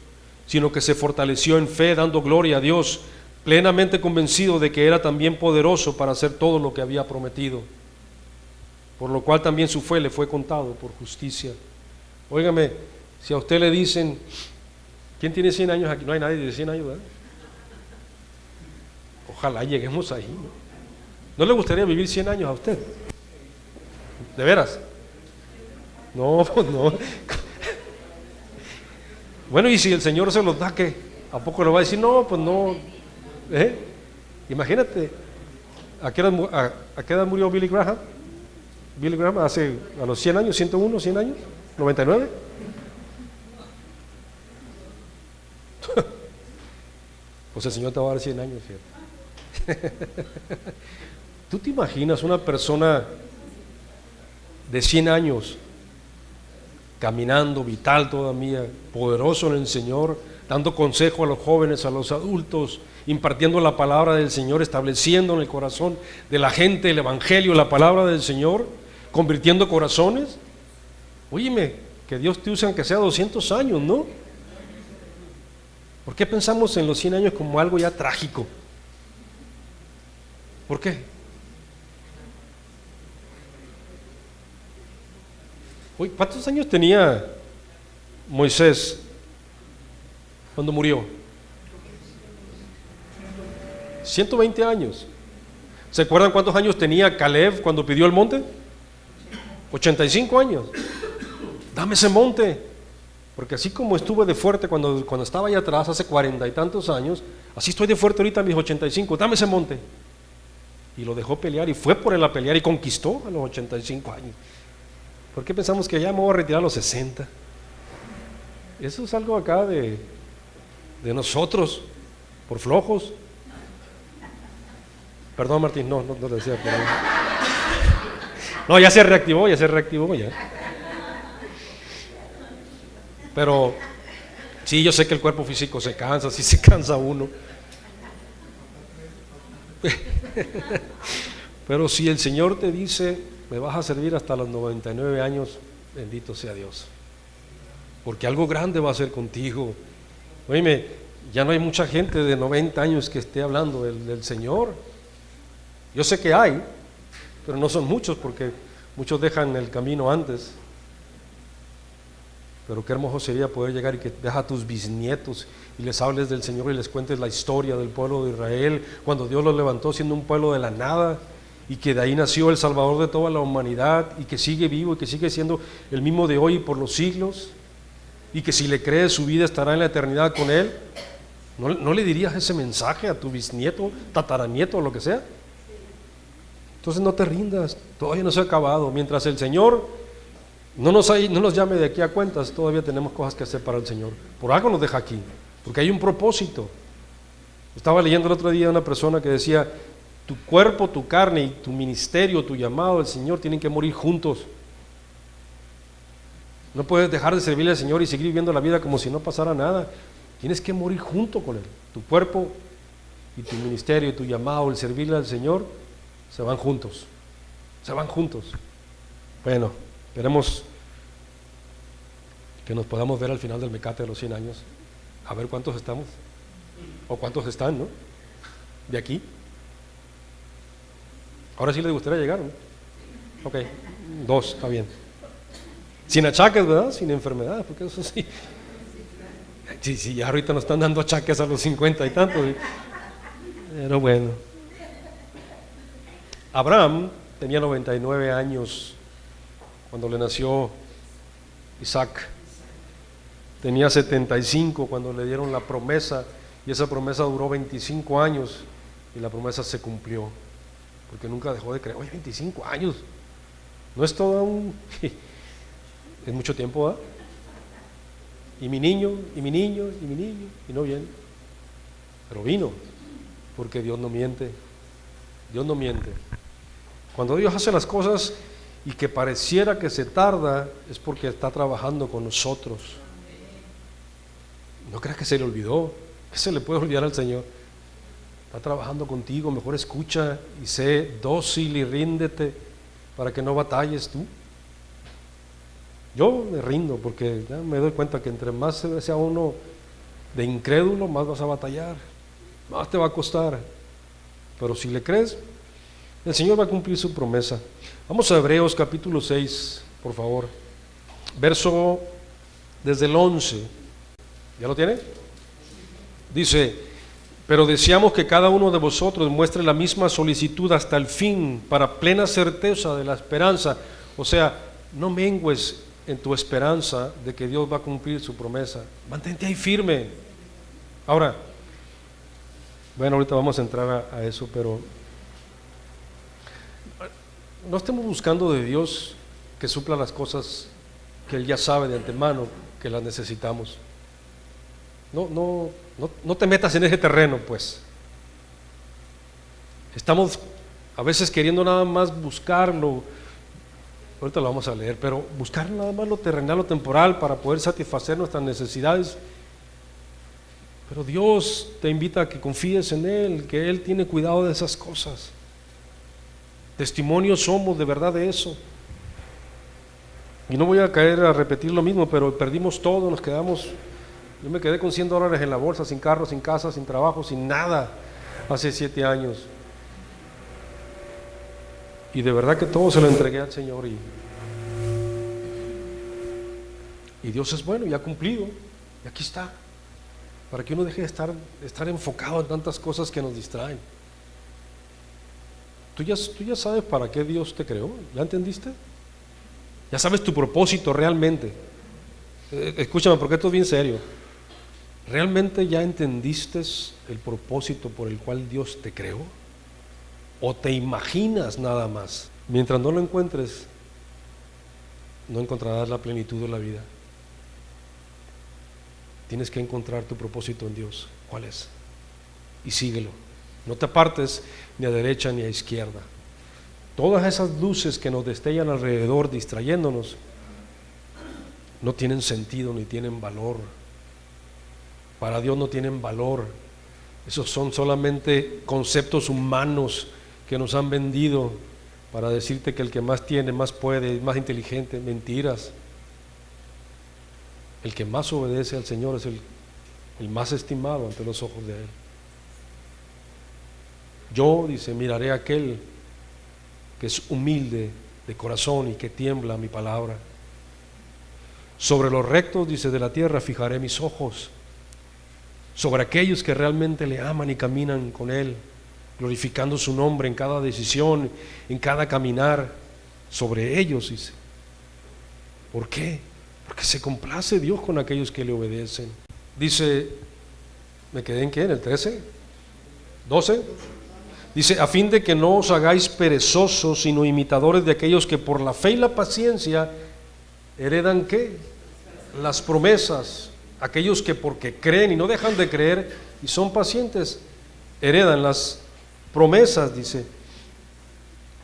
sino que se fortaleció en fe, dando gloria a Dios, plenamente convencido de que era también poderoso para hacer todo lo que había prometido, por lo cual también su fe le fue contado por justicia. Óigame, si a usted le dicen, ¿quién tiene 100 años aquí? No hay nadie de 100 años, ¿verdad? Ojalá lleguemos ahí, ¿no? ¿No le gustaría vivir 100 años a usted? ¿De veras? No, pues no. Bueno, y si el Señor se los da, ¿qué? ¿A poco le va a decir? No, pues no. Imagínate, ¿a qué edad murió Billy Graham? Billy Graham a los 100 años, 101, 100 años, 99. Pues el Señor te va a dar 100 años, fíjate. ¿Tú te imaginas una persona de 100 años caminando, vital todavía, poderoso en el Señor, dando consejo a los jóvenes, a los adultos, impartiendo la palabra del Señor, estableciendo en el corazón de la gente el Evangelio, la palabra del Señor, convirtiendo corazones? Óyeme, que Dios te use aunque sea 200 años, ¿no? ¿Por qué pensamos en los 100 años como algo ya trágico? ¿Por qué? Oye, ¿cuántos años tenía Moisés cuando murió? 120 años. ¿Se acuerdan cuántos años tenía Caleb cuando pidió el monte? 85 años. Dame ese monte. Porque así como estuve de fuerte cuando estaba allá atrás, hace 40 y tantos años, así estoy de fuerte ahorita a mis 85. Dame ese monte. Y lo dejó pelear y fue por él a pelear y conquistó a los 85 años. ¿Por qué pensamos que ya me voy a retirar a los 60? Eso es algo acá de nosotros, por flojos. Perdón, Martín, no te decía. Perdón. No, ya se reactivó ya. Pero sí, yo sé que el cuerpo físico se cansa, sí se cansa uno. Pero si el Señor te dice, me vas a servir hasta los 99 años, bendito sea Dios. Porque algo grande va a hacer contigo. Oíme, ya no hay mucha gente de 90 años que esté hablando del Señor. Yo sé que hay, pero no son muchos porque muchos dejan el camino antes. Pero qué hermoso sería poder llegar y que veas a tus bisnietos y les hables del Señor y les cuentes la historia del pueblo de Israel, cuando Dios los levantó siendo un pueblo de la nada y que de ahí nació el Salvador de toda la humanidad y que sigue vivo y que sigue siendo el mismo de hoy y por los siglos, y que si le crees su vida estará en la eternidad con Él. ¿No le dirías ese mensaje a tu bisnieto, tataranieto o lo que sea? Entonces no te rindas, todavía no se ha acabado. Mientras el Señor no nos llame de aquí a cuentas, todavía tenemos cosas que hacer para el Señor. Por algo nos deja aquí, porque hay un propósito. Estaba leyendo el otro día una persona que decía, tu cuerpo, tu carne y tu ministerio, tu llamado al Señor tienen que morir juntos. No puedes dejar de servirle al Señor y seguir viviendo la vida como si no pasara nada. Tienes que morir junto con Él. Tu cuerpo y tu ministerio y tu llamado, el servirle al Señor, se van juntos. Se van juntos. Bueno, esperemos que nos podamos ver al final del mecate de los 100 años. A ver cuántos estamos. O cuántos están, ¿no? De aquí. Ahora sí les gustaría llegar, ¿no? Ok, 2, está bien. Sin achaques, ¿verdad? Sin enfermedades, porque eso sí. Sí, ya ahorita nos están dando achaques a los 50 y tantos. Pero bueno. Abraham tenía 99 años cuando le nació Isaac. Tenía 75 cuando le dieron la promesa, y esa promesa duró 25 años y la promesa se cumplió, porque nunca dejó de creer. Oye, 25 años, no es todo un... es mucho tiempo, ¿ah? Y mi niño, y no viene. Pero vino, porque Dios no miente. Dios no miente. Cuando Dios hace las cosas y que pareciera que se tarda, es porque está trabajando con nosotros. No creas que se le olvidó, que se le puede olvidar al Señor. Está trabajando contigo, mejor escucha y sé dócil y ríndete para que no batalles tú. Yo me rindo porque ya me doy cuenta que entre más sea uno de incrédulo, más vas a batallar, más te va a costar. Pero si le crees, el Señor va a cumplir su promesa. Vamos a Hebreos capítulo 6, por favor. Verso desde el 11. ¿Ya lo tiene? Dice, pero deseamos que cada uno de vosotros muestre la misma solicitud hasta el fin, para plena certeza de la esperanza. O sea, no mengues en tu esperanza de que Dios va a cumplir su promesa. Mantente ahí firme. Ahora, bueno, ahorita vamos a entrar a eso, pero no estemos buscando de Dios que supla las cosas que Él ya sabe de antemano que las necesitamos. no te metas en ese terreno, pues. Estamos a veces queriendo nada más buscarlo, ahorita lo vamos a leer, pero buscar nada más lo terrenal, lo temporal, para poder satisfacer nuestras necesidades. Pero Dios te invita a que confíes en Él, que Él tiene cuidado de esas cosas. Testimonios somos de verdad de eso. Y no voy a caer a repetir lo mismo, pero perdimos todo, nos quedamos. Yo me quedé con $100 en la bolsa, sin carro, sin casa, sin trabajo, sin nada, hace 7 años. Y de verdad que todo se lo entregué al Señor, y Dios es bueno y ha cumplido, y aquí está, para que uno deje de estar enfocado en tantas cosas que nos distraen. Tú ya sabes para qué Dios te creó, ¿ya entendiste? Ya sabes tu propósito realmente. Escúchame, porque esto es bien serio. ¿Realmente ya entendiste el propósito por el cual Dios te creó? ¿O te imaginas nada más? Mientras no lo encuentres, no encontrarás la plenitud de la vida. Tienes que encontrar tu propósito en Dios. ¿Cuál es? Y síguelo. No te apartes ni a derecha ni a izquierda. Todas esas luces que nos destellan alrededor distrayéndonos no tienen sentido ni tienen valor. Para Dios no tienen valor. Esos son solamente conceptos humanos que nos han vendido para decirte que el que más tiene, más puede, es más inteligente. Mentiras. El que más obedece al Señor es el más estimado ante los ojos de Él. Yo, dice, miraré a aquel que es humilde de corazón y que tiembla a mi palabra. Sobre los rectos, dice, de la tierra fijaré mis ojos. Sobre aquellos que realmente le aman y caminan con Él, glorificando su nombre en cada decisión, en cada caminar. Sobre ellos, dice. ¿Por qué? Porque se complace Dios con aquellos que le obedecen. Dice, ¿me quedé en qué? ¿En el 13? ¿12? Dice, a fin de que no os hagáis perezosos, sino imitadores de aquellos que por la fe y la paciencia heredan ¿qué? Las promesas. Aquellos que porque creen y no dejan de creer y son pacientes, heredan las promesas, dice.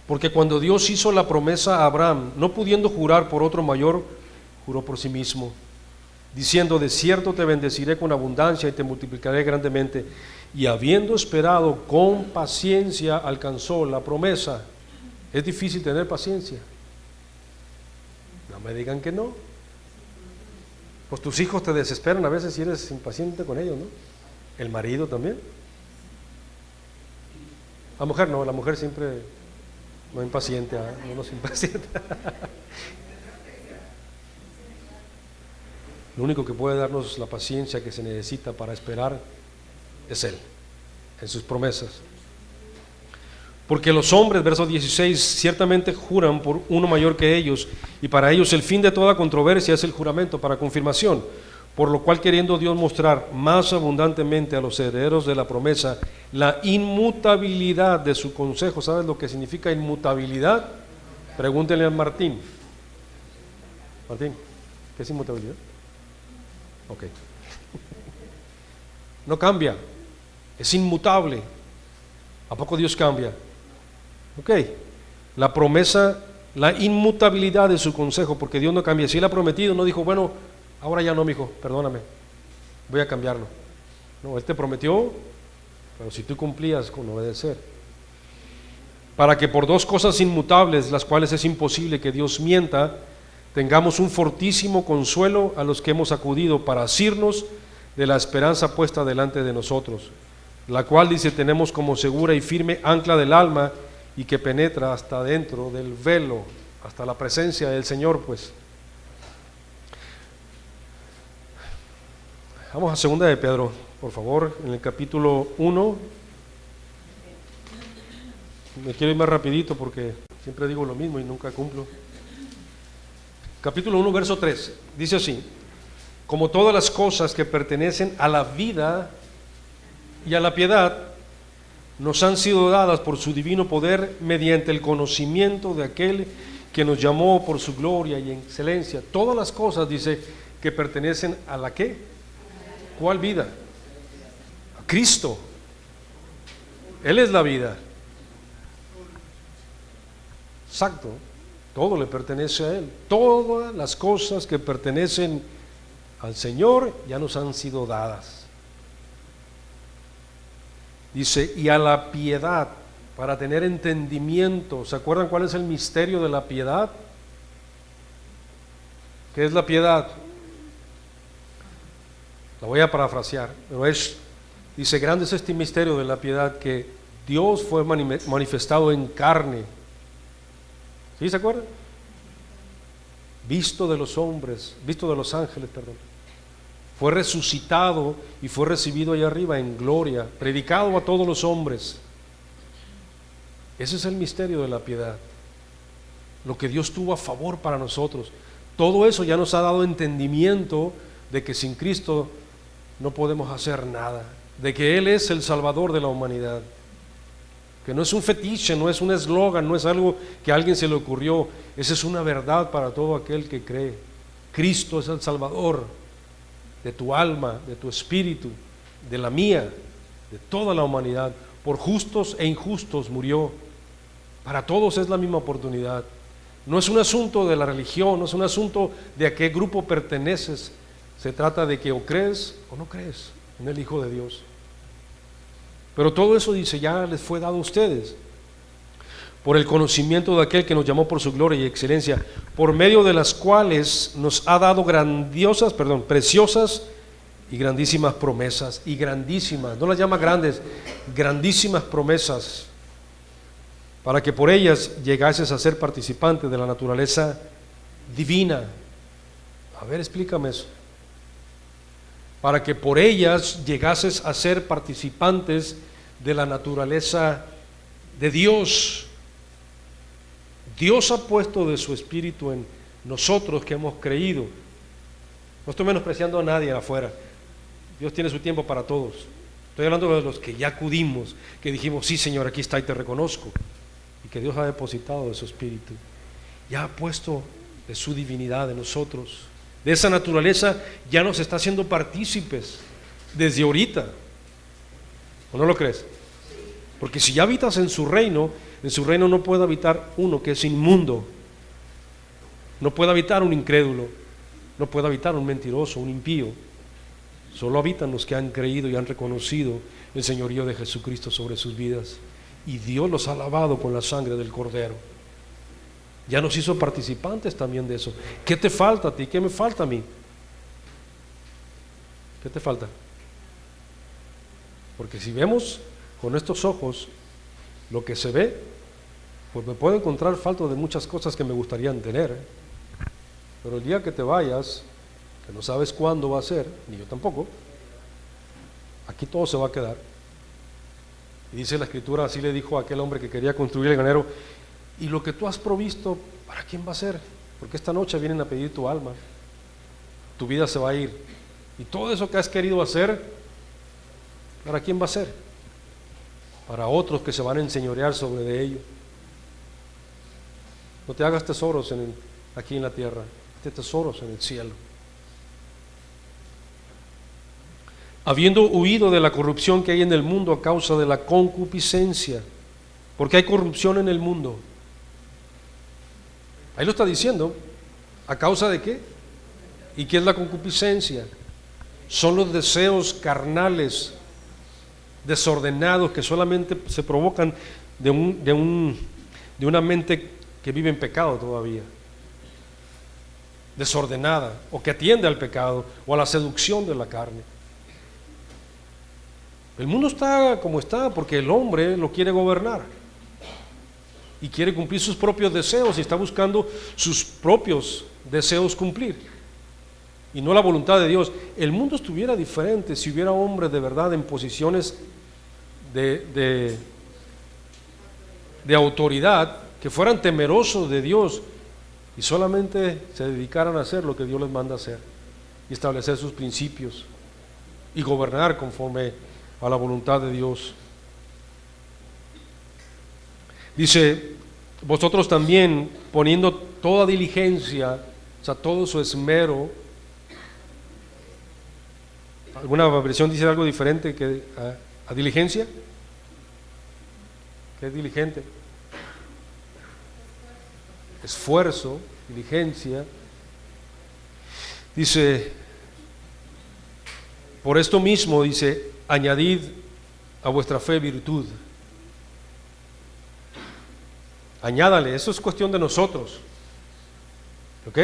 Porque cuando Dios hizo la promesa a Abraham, no pudiendo jurar por otro mayor, juró por sí mismo, diciendo, de cierto te bendeciré con abundancia y te multiplicaré grandemente. Y habiendo esperado con paciencia, alcanzó la promesa. Es difícil tener paciencia. No me digan que no. Pues tus hijos te desesperan a veces si eres impaciente con ellos, ¿no? El marido también. La mujer no, la mujer siempre no impaciente, no nos impacienta. Lo único que puede darnos la paciencia que se necesita para esperar es Él, en sus promesas. Porque los hombres, verso 16, ciertamente juran por uno mayor que ellos, y para ellos el fin de toda controversia es el juramento para confirmación, por lo cual queriendo Dios mostrar más abundantemente a los herederos de la promesa la inmutabilidad de su consejo. ¿Sabes lo que significa inmutabilidad? Pregúntenle a Martín. Martín, ¿qué es inmutabilidad? Ok. No cambia, es inmutable. ¿A poco Dios cambia? Ok, la promesa, la inmutabilidad de su consejo, porque Dios no cambia. Si Él ha prometido, no dijo, bueno, ahora ya no, mijo, perdóname, voy a cambiarlo. No, Él te prometió, pero si tú cumplías con obedecer. Para que por dos cosas inmutables, las cuales es imposible que Dios mienta, tengamos un fortísimo consuelo a los que hemos acudido para asirnos de la esperanza puesta delante de nosotros, la cual, dice, tenemos como segura y firme ancla del alma y que penetra hasta dentro del velo, hasta la presencia del Señor, pues. Vamos a segunda de Pedro, por favor, en el capítulo 1. Me quiero ir más rapidito porque siempre digo lo mismo y nunca cumplo. Capítulo 1, verso 3, dice así: como todas las cosas que pertenecen a la vida y a la piedad nos han sido dadas por su divino poder mediante el conocimiento de aquel que nos llamó por su gloria y excelencia. Todas las cosas, dice, que pertenecen a la ¿qué? ¿Cuál vida? A Cristo. Él es la vida. Exacto. Todo le pertenece a Él. Todas las cosas que pertenecen al Señor ya nos han sido dadas. Dice, y a la piedad, para tener entendimiento. ¿Se acuerdan cuál es el misterio de la piedad? ¿Qué es la piedad? La voy a parafrasear, pero dice, grande es este misterio de la piedad, que Dios fue manifestado en carne. ¿Sí se acuerdan? Visto de los hombres, visto de los ángeles, perdón. Fue resucitado y fue recibido allá arriba en gloria, predicado a todos los hombres. Ese es el misterio de la piedad. Lo que Dios tuvo a favor para nosotros. Todo eso ya nos ha dado entendimiento de que sin Cristo no podemos hacer nada, de que Él es el Salvador de la humanidad, que no es un fetiche, no es un eslogan, no es algo que a alguien se le ocurrió, esa es una verdad para todo aquel que cree. Cristo es el Salvador de tu alma, de tu espíritu, de la mía, de toda la humanidad. Por justos e injustos murió. Para todos es la misma oportunidad. No es un asunto de la religión, no es un asunto de a qué grupo perteneces. Se trata de que o crees o no crees en el Hijo de Dios. Pero todo eso, dice, ya les fue dado a ustedes por el conocimiento de aquel que nos llamó por su gloria y excelencia, por medio de las cuales nos ha dado preciosas y grandísimas promesas. Y grandísimas, no las llama grandes, grandísimas promesas, para que por ellas llegases a ser participantes de la naturaleza divina. A ver, explícame eso. Para que por ellas llegases a ser participantes de la naturaleza de Dios. Dios ha puesto de su Espíritu en nosotros que hemos creído. No estoy menospreciando a nadie afuera. Dios tiene su tiempo para todos. Estoy hablando de los que ya acudimos, que dijimos, sí Señor, aquí está y te reconozco. Y que Dios ha depositado de su Espíritu. Ya ha puesto de su divinidad en nosotros. De esa naturaleza ya nos está haciendo partícipes desde ahorita. ¿O no lo crees? Porque si ya habitas en su reino no puede habitar uno que es inmundo. No puede habitar un incrédulo. No puede habitar un mentiroso, un impío. Solo habitan los que han creído y han reconocido el señorío de Jesucristo sobre sus vidas. Y Dios los ha lavado con la sangre del Cordero. Ya nos hizo participantes también de eso. ¿Qué te falta a ti? ¿Qué me falta a mí? ¿Qué te falta? Porque si vemos con estos ojos lo que se ve, pues me puedo encontrar falto de muchas cosas que me gustarían tener. Pero el día que te vayas, que no sabes cuándo va a ser, ni yo tampoco, aquí todo se va a quedar. Y dice la Escritura, así le dijo a aquel hombre que quería construir el granero, y lo que tú has provisto, ¿para quién va a ser? Porque esta noche vienen a pedir tu alma, tu vida se va a ir, y todo eso que has querido hacer, ¿para quién va a ser? Para otros que se van a enseñorear sobre de ello. No te hagas tesoros aquí en la tierra, hazte tesoros en el cielo. Habiendo huido de la corrupción que hay en el mundo a causa de la concupiscencia, porque hay corrupción en el mundo. Ahí lo está diciendo. ¿A causa de qué? ¿Y qué es la concupiscencia? Son los deseos carnales, desordenados, que solamente se provocan de una mente que vive en pecado todavía, desordenada, o que atiende al pecado o a la seducción de la carne. El mundo está como está porque el hombre lo quiere gobernar y quiere cumplir sus propios deseos y está buscando sus propios deseos cumplir y no la voluntad de Dios. El mundo estuviera diferente si hubiera hombres de verdad en posiciones de autoridad que fueran temerosos de Dios y solamente se dedicaran a hacer lo que Dios les manda hacer y establecer sus principios y gobernar conforme a la voluntad de Dios. Dice, vosotros también poniendo toda diligencia, o sea, todo su esmero, ¿Alguna versión dice algo diferente que a diligencia? ¿Qué es diligente? Esfuerzo, diligencia. Dice, por esto mismo, dice, añadid a vuestra fe virtud. Añádale, eso es cuestión de nosotros. ¿Ok?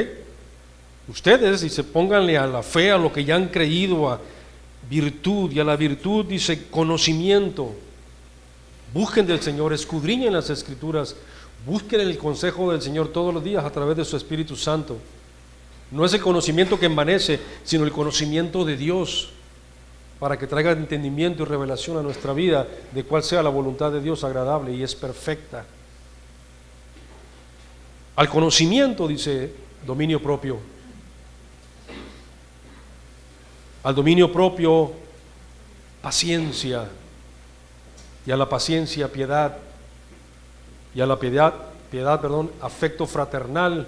Ustedes, dice, pónganle a la fe, a lo que ya han creído, a virtud, y a la virtud, dice, conocimiento. Busquen del Señor, escudriñen las Escrituras, busquen el consejo del Señor todos los días a través de su Espíritu Santo. No es el conocimiento que envanece, sino el conocimiento de Dios, para que traiga entendimiento y revelación a nuestra vida de cuál sea la voluntad de Dios agradable y es perfecta. Al conocimiento, dice, dominio propio. Al dominio propio, paciencia. Y a la paciencia, piedad. Y a la piedad, afecto fraternal.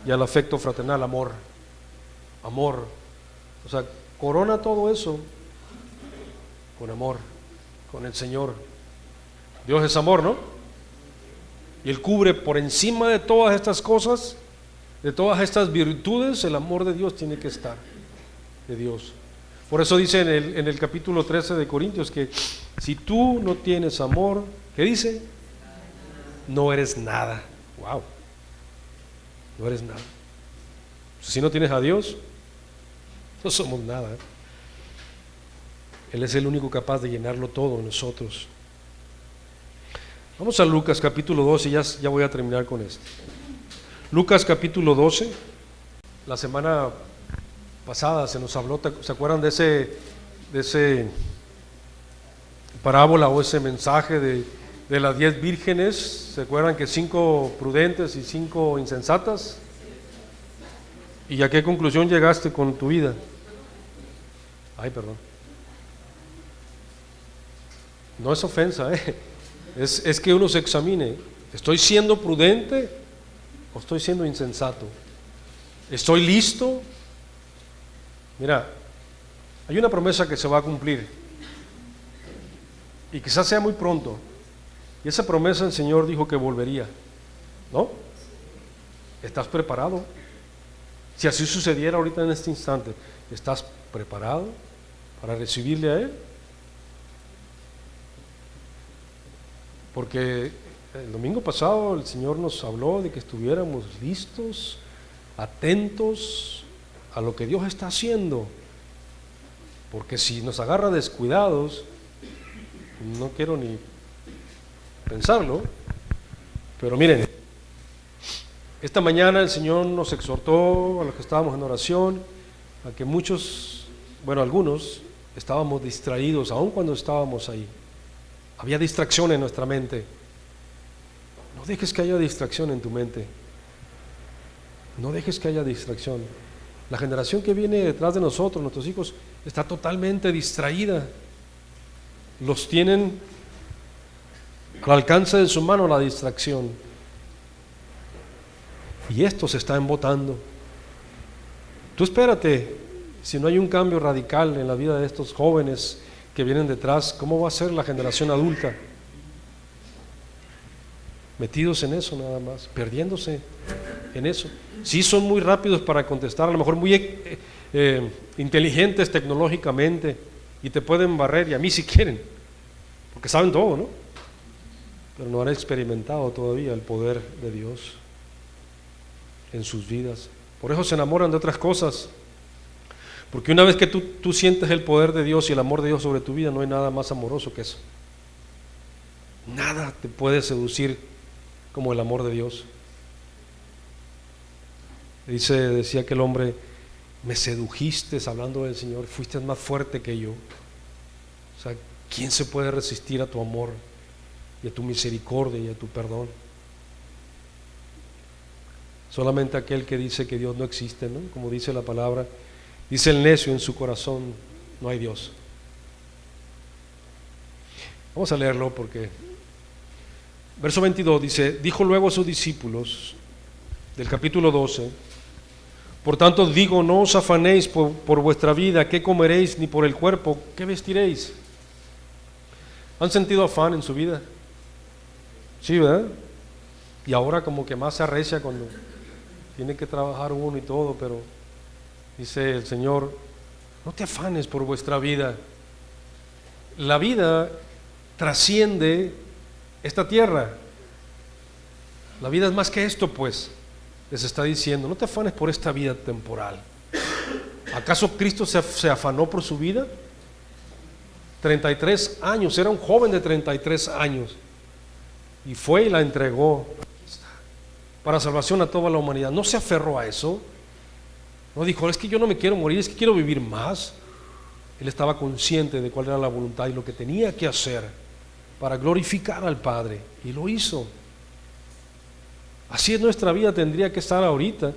Y al afecto fraternal, amor. Amor. O sea, corona todo eso con amor, con el Señor. Dios es amor, ¿no? Y Él cubre por encima de todas estas cosas, de todas estas virtudes, el amor de Dios tiene que estar, de Dios. Por eso dice en el capítulo 13 de Corintios que si tú no tienes amor, ¿qué dice? No eres nada. Wow. No eres nada. Si no tienes a Dios, no somos nada. Él es el único capaz de llenarlo todo en nosotros. Vamos a Lucas capítulo 12, ya voy a terminar con esto. Lucas capítulo 12, la semana pasada se nos habló, ¿se acuerdan de ese parábola o ese mensaje de las 10 vírgenes? ¿Se acuerdan que 5 prudentes y 5 insensatas? ¿Y a qué conclusión llegaste con tu vida? Ay, perdón. No es ofensa, es que uno se examine. ¿Estoy siendo prudente o estoy siendo insensato? ¿Estoy listo? Mira, hay una promesa que se va a cumplir y quizás sea muy pronto. Y esa promesa el Señor dijo que volvería, ¿no? ¿Estás preparado? Si así sucediera ahorita en este instante, ¿estás preparado para recibirle a Él? Porque el domingo pasado el Señor nos habló de que estuviéramos listos, atentos a lo que Dios está haciendo. Porque si nos agarra descuidados, no quiero ni pensarlo, pero miren, esta mañana el Señor nos exhortó a los que estábamos en oración, a que muchos, bueno, algunos, estábamos distraídos, aun cuando estábamos ahí. Había distracción en nuestra mente. No dejes que haya distracción en tu mente. No dejes que haya distracción. La generación que viene detrás de nosotros, nuestros hijos, está totalmente distraída. Los tienen al alcance de su mano la distracción. Y esto se está embotando. Tú espérate, si no hay un cambio radical en la vida de estos jóvenes que vienen detrás, ¿cómo va a ser la generación adulta? Metidos en eso nada más, perdiéndose en eso. Sí son muy rápidos para contestar, a lo mejor muy inteligentes tecnológicamente y te pueden barrer, y a mí si quieren, porque saben todo, ¿no? Pero no han experimentado todavía el poder de Dios en sus vidas. Por eso se enamoran de otras cosas. Porque una vez que tú sientes el poder de Dios y el amor de Dios sobre tu vida, no hay nada más amoroso que eso. Nada te puede seducir como el amor de Dios. Decía aquel hombre, me sedujiste, hablando del Señor, fuiste más fuerte que yo. O sea, ¿quién se puede resistir a tu amor y a tu misericordia y a tu perdón? Solamente aquel que dice que Dios no existe, ¿no? Como dice la palabra, dice el necio en su corazón, no hay Dios. Vamos a leerlo porque verso 22 dice, dijo luego a sus discípulos del capítulo 12, Por tanto digo, no os afanéis por vuestra vida, qué comeréis, ni por el cuerpo, qué vestiréis. ¿Han sentido afán en su vida? Sí, ¿verdad? Y ahora como que más se arrecia cuando tiene que trabajar uno y todo, pero dice el Señor, no te afanes por vuestra vida. La vida trasciende esta tierra. La vida es más que esto, pues. Les está diciendo, no te afanes por esta vida temporal. ¿Acaso Cristo se afanó por su vida? 33 años, era un joven de 33 años. Y fue y la entregó para salvación a toda la humanidad. No se aferró a eso. No dijo, es que yo no me quiero morir, es que quiero vivir más. Él estaba consciente de cuál era la voluntad y lo que tenía que hacer para glorificar al Padre. Y lo hizo. Así es nuestra vida, tendría que estar ahorita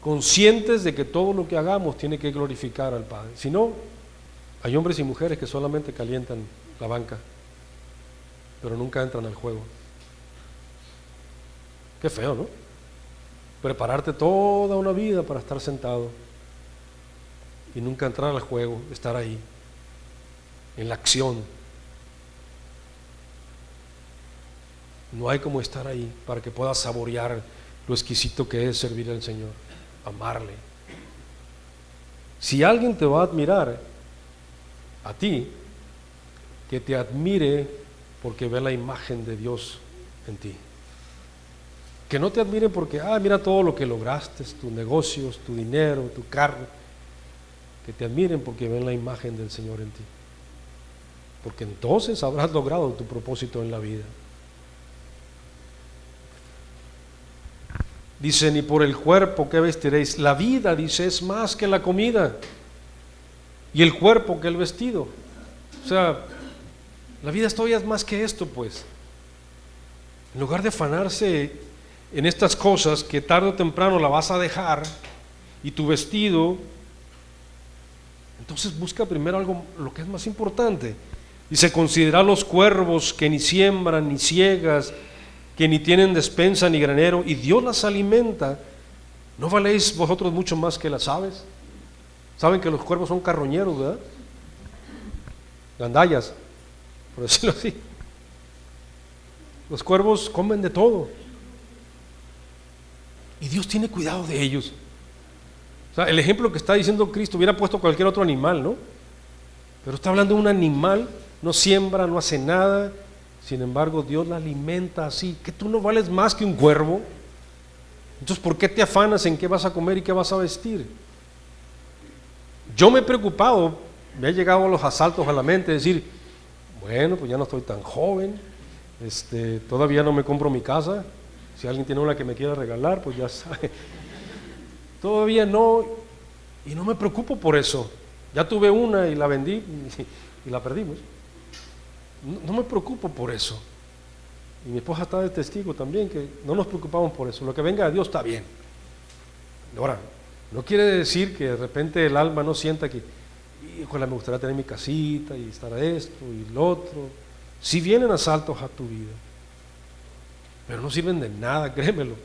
conscientes de que todo lo que hagamos tiene que glorificar al Padre. Si no, hay hombres y mujeres que solamente calientan la banca, pero nunca entran al juego. Qué feo, ¿no? Prepararte toda una vida para estar sentado y nunca entrar al juego, estar ahí, en la acción. No hay como estar ahí para que puedas saborear lo exquisito que es servir al Señor, amarle. Si alguien te va a admirar, a ti, que te admire porque ve la imagen de Dios en ti. Que no te admire porque, mira todo lo que lograste, tus negocios, tu dinero, tu carro. Que te admiren porque ven la imagen del Señor en ti. Porque entonces habrás logrado tu propósito en la vida. Dice, ni por el cuerpo que vestiréis. La vida, dice, es más que la comida, y el cuerpo que el vestido. O sea, la vida todavía es más que esto, pues. En lugar de afanarse en estas cosas que tarde o temprano la vas a dejar, y tu vestido, entonces busca primero algo, lo que es más importante. Dice, considera los cuervos que ni siembran ni ciegas, que ni tienen despensa ni granero, y Dios las alimenta. ¿No valéis vosotros mucho más que las aves? Saben que los cuervos son carroñeros, ¿verdad? Gandallas, por decirlo así. Los cuervos comen de todo. Y Dios tiene cuidado de ellos. O sea, el ejemplo que está diciendo Cristo hubiera puesto cualquier otro animal, ¿no? Pero está hablando de un animal, no siembra, no hace nada. Sin embargo, Dios la alimenta así, que tú no vales más que un cuervo. Entonces, ¿por qué te afanas en qué vas a comer y qué vas a vestir? Yo me he preocupado, me han llegado los asaltos a la mente, decir, bueno, pues ya no estoy tan joven, todavía no me compro mi casa, si alguien tiene una que me quiera regalar, pues ya sabe. Todavía no, y no me preocupo por eso. Ya tuve una y la vendí y la perdimos. No me preocupo por eso. Y mi esposa está de testigo también, que no nos preocupamos por eso. Lo que venga de Dios está bien. Ahora, no quiere decir que de repente el alma no sienta que, híjole, me gustaría tener mi casita y estar a esto y lo otro. Si vienen asaltos a tu vida, pero no sirven de nada, créemelo.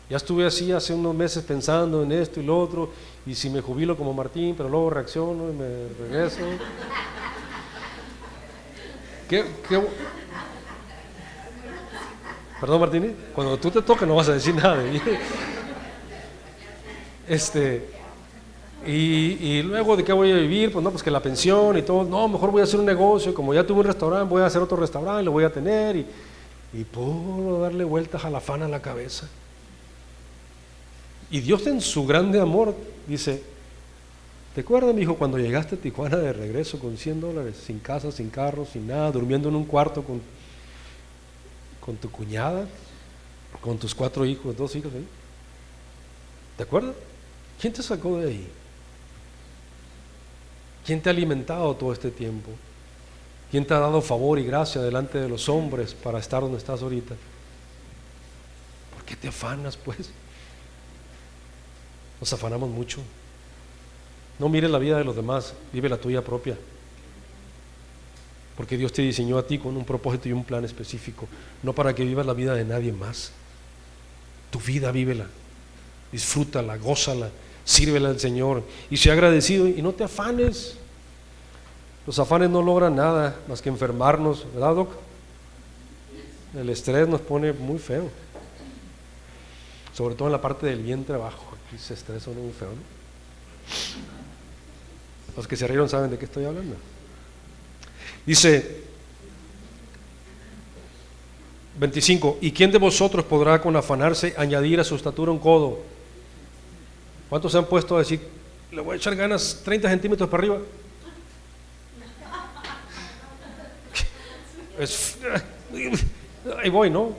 Ya estuve así hace unos meses pensando en esto y lo otro, y si me jubilo como Martín, pero luego reacciono y me regreso. Perdón, Martín, cuando tú te toques no vas a decir nada de mí. Y luego, ¿de qué voy a vivir? Pues no, pues que la pensión y todo. No, mejor voy a hacer un negocio. Como ya tuve un restaurante, voy a hacer otro restaurante, lo voy a tener. Y puedo darle vueltas a la afán a la cabeza. Y Dios, en su grande amor, dice, ¿te acuerdas, mi hijo, cuando llegaste a Tijuana de regreso con $100, sin casa, sin carro, sin nada, durmiendo en un cuarto con tu cuñada, con tus 4 hijos, 2 hijos ahí? ¿Te acuerdas? ¿Quién te sacó de ahí? ¿Quién te ha alimentado todo este tiempo? ¿Quién te ha dado favor y gracia delante de los hombres para estar donde estás ahorita? ¿Por qué te afanas, pues? Nos afanamos mucho. No mires la vida de los demás, vive la tuya propia. Porque Dios te diseñó a ti con un propósito y un plan específico, no para que vivas la vida de nadie más. Tu vida, vívela. disfrútala, gózala, sírvela al Señor y sea agradecido y no te afanes. Los afanes no logran nada más que enfermarnos, ¿verdad, Doc? El estrés nos pone muy feo, sobre todo en la parte del vientre abajo. Aquí se estresa uno muy feo, ¿no? Los que se rieron saben de qué estoy hablando. Dice 25, ¿y quién de vosotros podrá con afanarse añadir a su estatura un codo? ¿Cuántos se han puesto a decir, le voy a echar ganas 30 centímetros para arriba? Ahí voy, ¿no?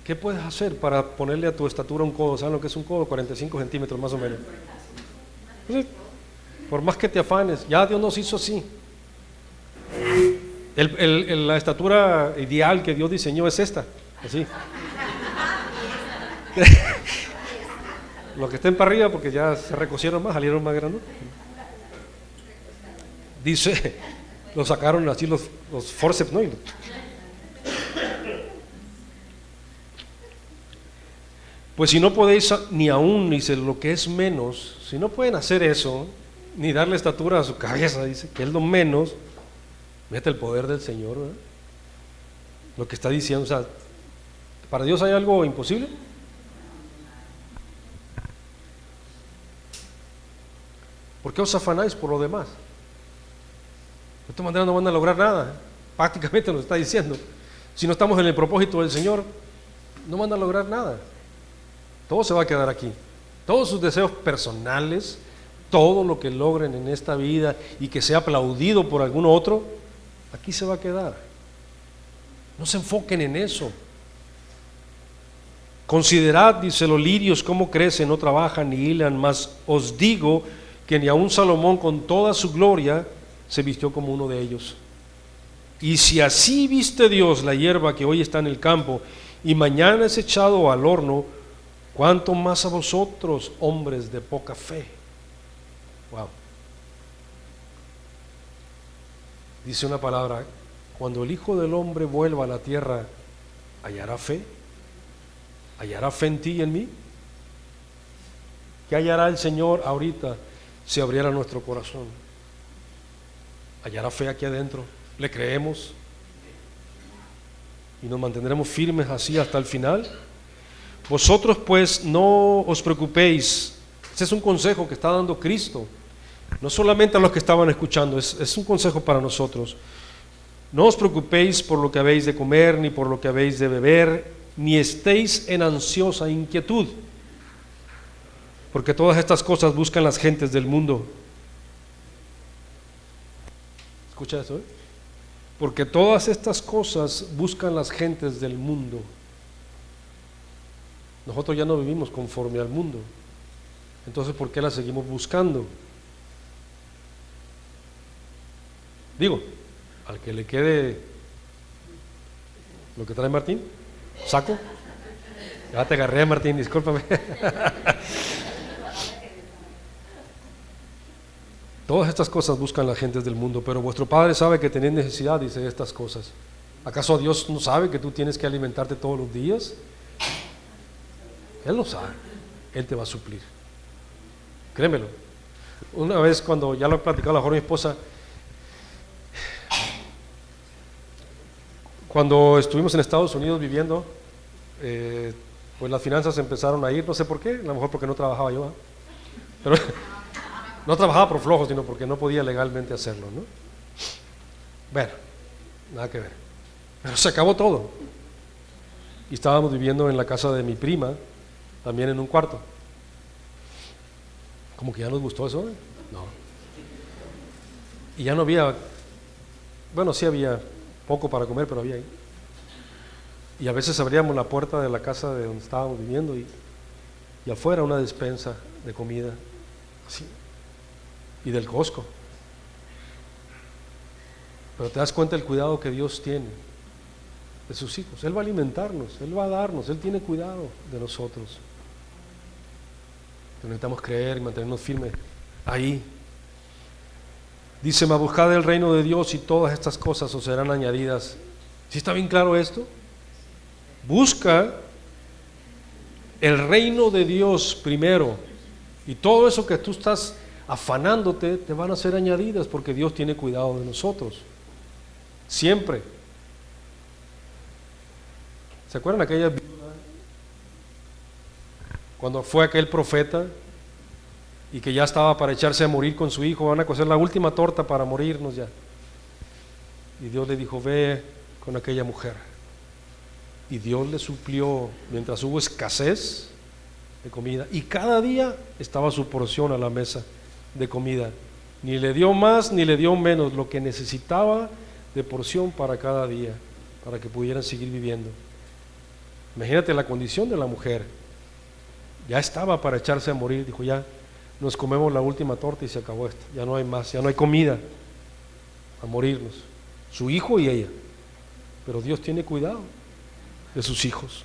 ¿Qué puedes hacer para ponerle a tu estatura un codo? ¿Saben lo que es un codo? 45 centímetros más o menos. Entonces, por más que te afanes, ya Dios nos hizo así. La estatura ideal que Dios diseñó es esta, así. Los que estén para arriba, porque ya se recocieron más, salieron más grandes. Dice, lo sacaron así los forceps, ¿no? Pues si no podéis ni aún, dice, lo que es menos, si no pueden hacer eso, ni darle estatura a su cabeza, dice, que es lo menos, mete el poder del Señor, ¿verdad? Lo que está diciendo, o sea, ¿para Dios hay algo imposible? ¿Por qué os afanáis por lo demás? De esta manera no van a lograr nada, prácticamente nos está diciendo. Si no estamos en el propósito del Señor, no van a lograr nada. Todo se va a quedar aquí. Todos sus deseos personales, todo lo que logren en esta vida y que sea aplaudido por algún otro, aquí se va a quedar. No se enfoquen en eso. Considerad, dice, los lirios cómo crecen, no trabajan ni hilan, mas os digo que ni aun Salomón con toda su gloria se vistió como uno de ellos. Y si así viste Dios la hierba que hoy está en el campo y mañana es echado al horno, ¿cuánto más a vosotros, hombres de poca fe? Wow. Dice una palabra, cuando el Hijo del Hombre vuelva a la tierra, ¿hallará fe? ¿Hallará fe en ti y en mí? ¿Qué hallará el Señor ahorita si abriera nuestro corazón? ¿Hallará fe aquí adentro? ¿Le creemos? ¿Y nos mantendremos firmes así hasta el final? Vosotros pues no os preocupéis. Ese es un consejo que está dando Cristo, no solamente a los que estaban escuchando, es un consejo para nosotros. No os preocupéis por lo que habéis de comer, ni por lo que habéis de beber, ni estéis en ansiosa inquietud, porque todas estas cosas buscan las gentes del mundo. Escucha eso, ¿eh? Porque todas estas cosas buscan las gentes del mundo. Nosotros ya no vivimos conforme al mundo. Entonces, ¿por qué la seguimos buscando? Digo, al que le quede lo que trae Martín, saco. Ya te agarré, Martín, discúlpame. Todas estas cosas buscan las gentes del mundo, pero vuestro Padre sabe que tenéis necesidad, dice, de estas cosas. ¿Acaso Dios no sabe que tú tienes que alimentarte todos los días? Él lo sabe, Él te va a suplir. Créemelo. Una vez cuando ya lo he platicado a mi esposa, cuando estuvimos en Estados Unidos viviendo, pues las finanzas empezaron a ir, no sé por qué, a lo mejor porque no trabajaba yo, ¿eh? Pero no trabajaba por flojo, sino porque no podía legalmente hacerlo, ¿no? Bueno, nada que ver. Pero se acabó todo. Y estábamos viviendo en la casa de mi prima, también en un cuarto. Como que ya nos gustó eso, ¿eh? No. Y ya no había, bueno, sí había poco para comer, pero había ahí. Y a veces abríamos la puerta de la casa de donde estábamos viviendo y afuera una despensa de comida, así, y del Costco. Pero te das cuenta del cuidado que Dios tiene de sus hijos. Él va a alimentarnos, Él va a darnos, Él tiene cuidado de nosotros. Necesitamos creer y mantenernos firmes ahí. Dice, mas buscad el reino de Dios y todas estas cosas os serán añadidas. ¿Sí está bien claro esto? Busca el reino de Dios primero, y todo eso que tú estás afanándote, te van a ser añadidas, porque Dios tiene cuidado de nosotros, siempre. ¿Se acuerdan aquella viuda? Cuando fue aquel profeta y que ya estaba para echarse a morir con su hijo, van a cocer la última torta para morirnos ya. Y Dios le dijo, ve con aquella mujer. Y Dios le suplió mientras hubo escasez de comida. Y cada día estaba su porción a la mesa de comida. Ni le dio más ni le dio menos, lo que necesitaba de porción para cada día, para que pudieran seguir viviendo. Imagínate la condición de la mujer. Ya estaba para echarse a morir. Dijo, ya nos comemos la última torta y se acabó esto. Ya no hay más, ya no hay comida. A morirnos. Su hijo y ella. Pero Dios tiene cuidado de sus hijos.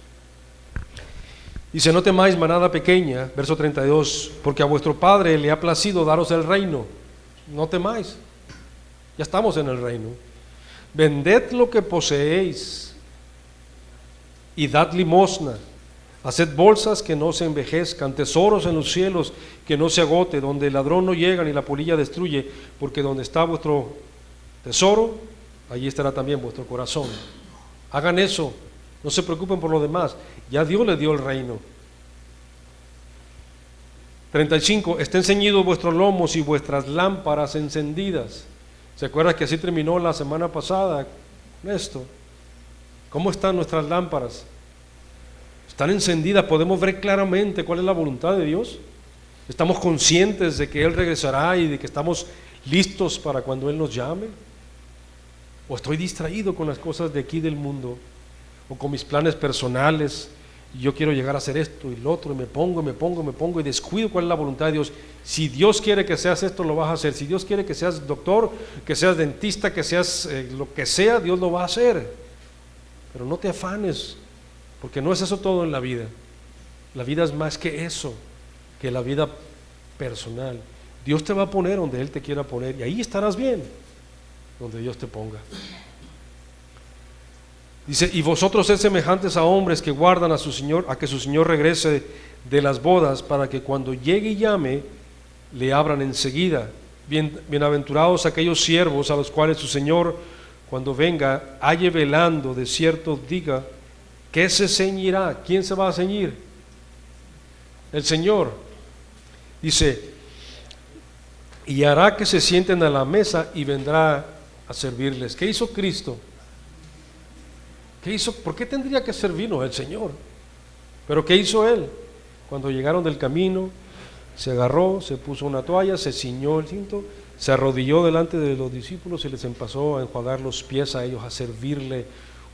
Dice, no temáis, manada pequeña, verso 32, porque a vuestro Padre le ha placido daros el reino. No temáis, ya estamos en el reino. Vended lo que poseéis y dad limosna. Haced bolsas que no se envejezcan, tesoros en los cielos que no se agote, donde el ladrón no llega ni la polilla destruye, porque donde está vuestro tesoro, allí estará también vuestro corazón. Hagan eso, no se preocupen por lo demás, ya Dios les dio el reino. 35, estén ceñidos vuestros lomos y vuestras lámparas encendidas. ¿Se acuerdan que así terminó la semana pasada con esto? ¿Cómo están nuestras lámparas? ¿Están encendidas? ¿Podemos ver claramente cuál es la voluntad de Dios? ¿Estamos conscientes de que Él regresará y de que estamos listos para cuando Él nos llame? ¿O estoy distraído con las cosas de aquí del mundo? ¿O con mis planes personales? Y yo quiero llegar a hacer esto y lo otro, y me pongo y descuido cuál es la voluntad de Dios. Si Dios quiere que seas esto, lo vas a hacer. Si Dios quiere que seas doctor, que seas dentista, que seas lo que sea, Dios lo va a hacer. Pero no te afanes, porque no es eso todo en la vida. La vida es más que eso, que la vida personal. Dios te va a poner donde Él te quiera poner, y ahí estarás bien, donde Dios te ponga. Dice, y vosotros sed semejantes a hombres que guardan a su Señor, a que su Señor regrese de las bodas, para que cuando llegue y llame, le abran enseguida. Bienaventurados aquellos siervos a los cuales su Señor, cuando venga, halle velando, de cierto diga, ¿qué se ceñirá? ¿Quién se va a ceñir? El Señor. Dice, y hará que se sienten a la mesa y vendrá a servirles. ¿Qué hizo Cristo? ¿Qué hizo? ¿Por qué tendría que servirnos el Señor? ¿Pero qué hizo Él? Cuando llegaron del camino, se agarró, se puso una toalla, se ciñó el cinto, se arrodilló delante de los discípulos y les empezó a enjuagar los pies a ellos, a servirle.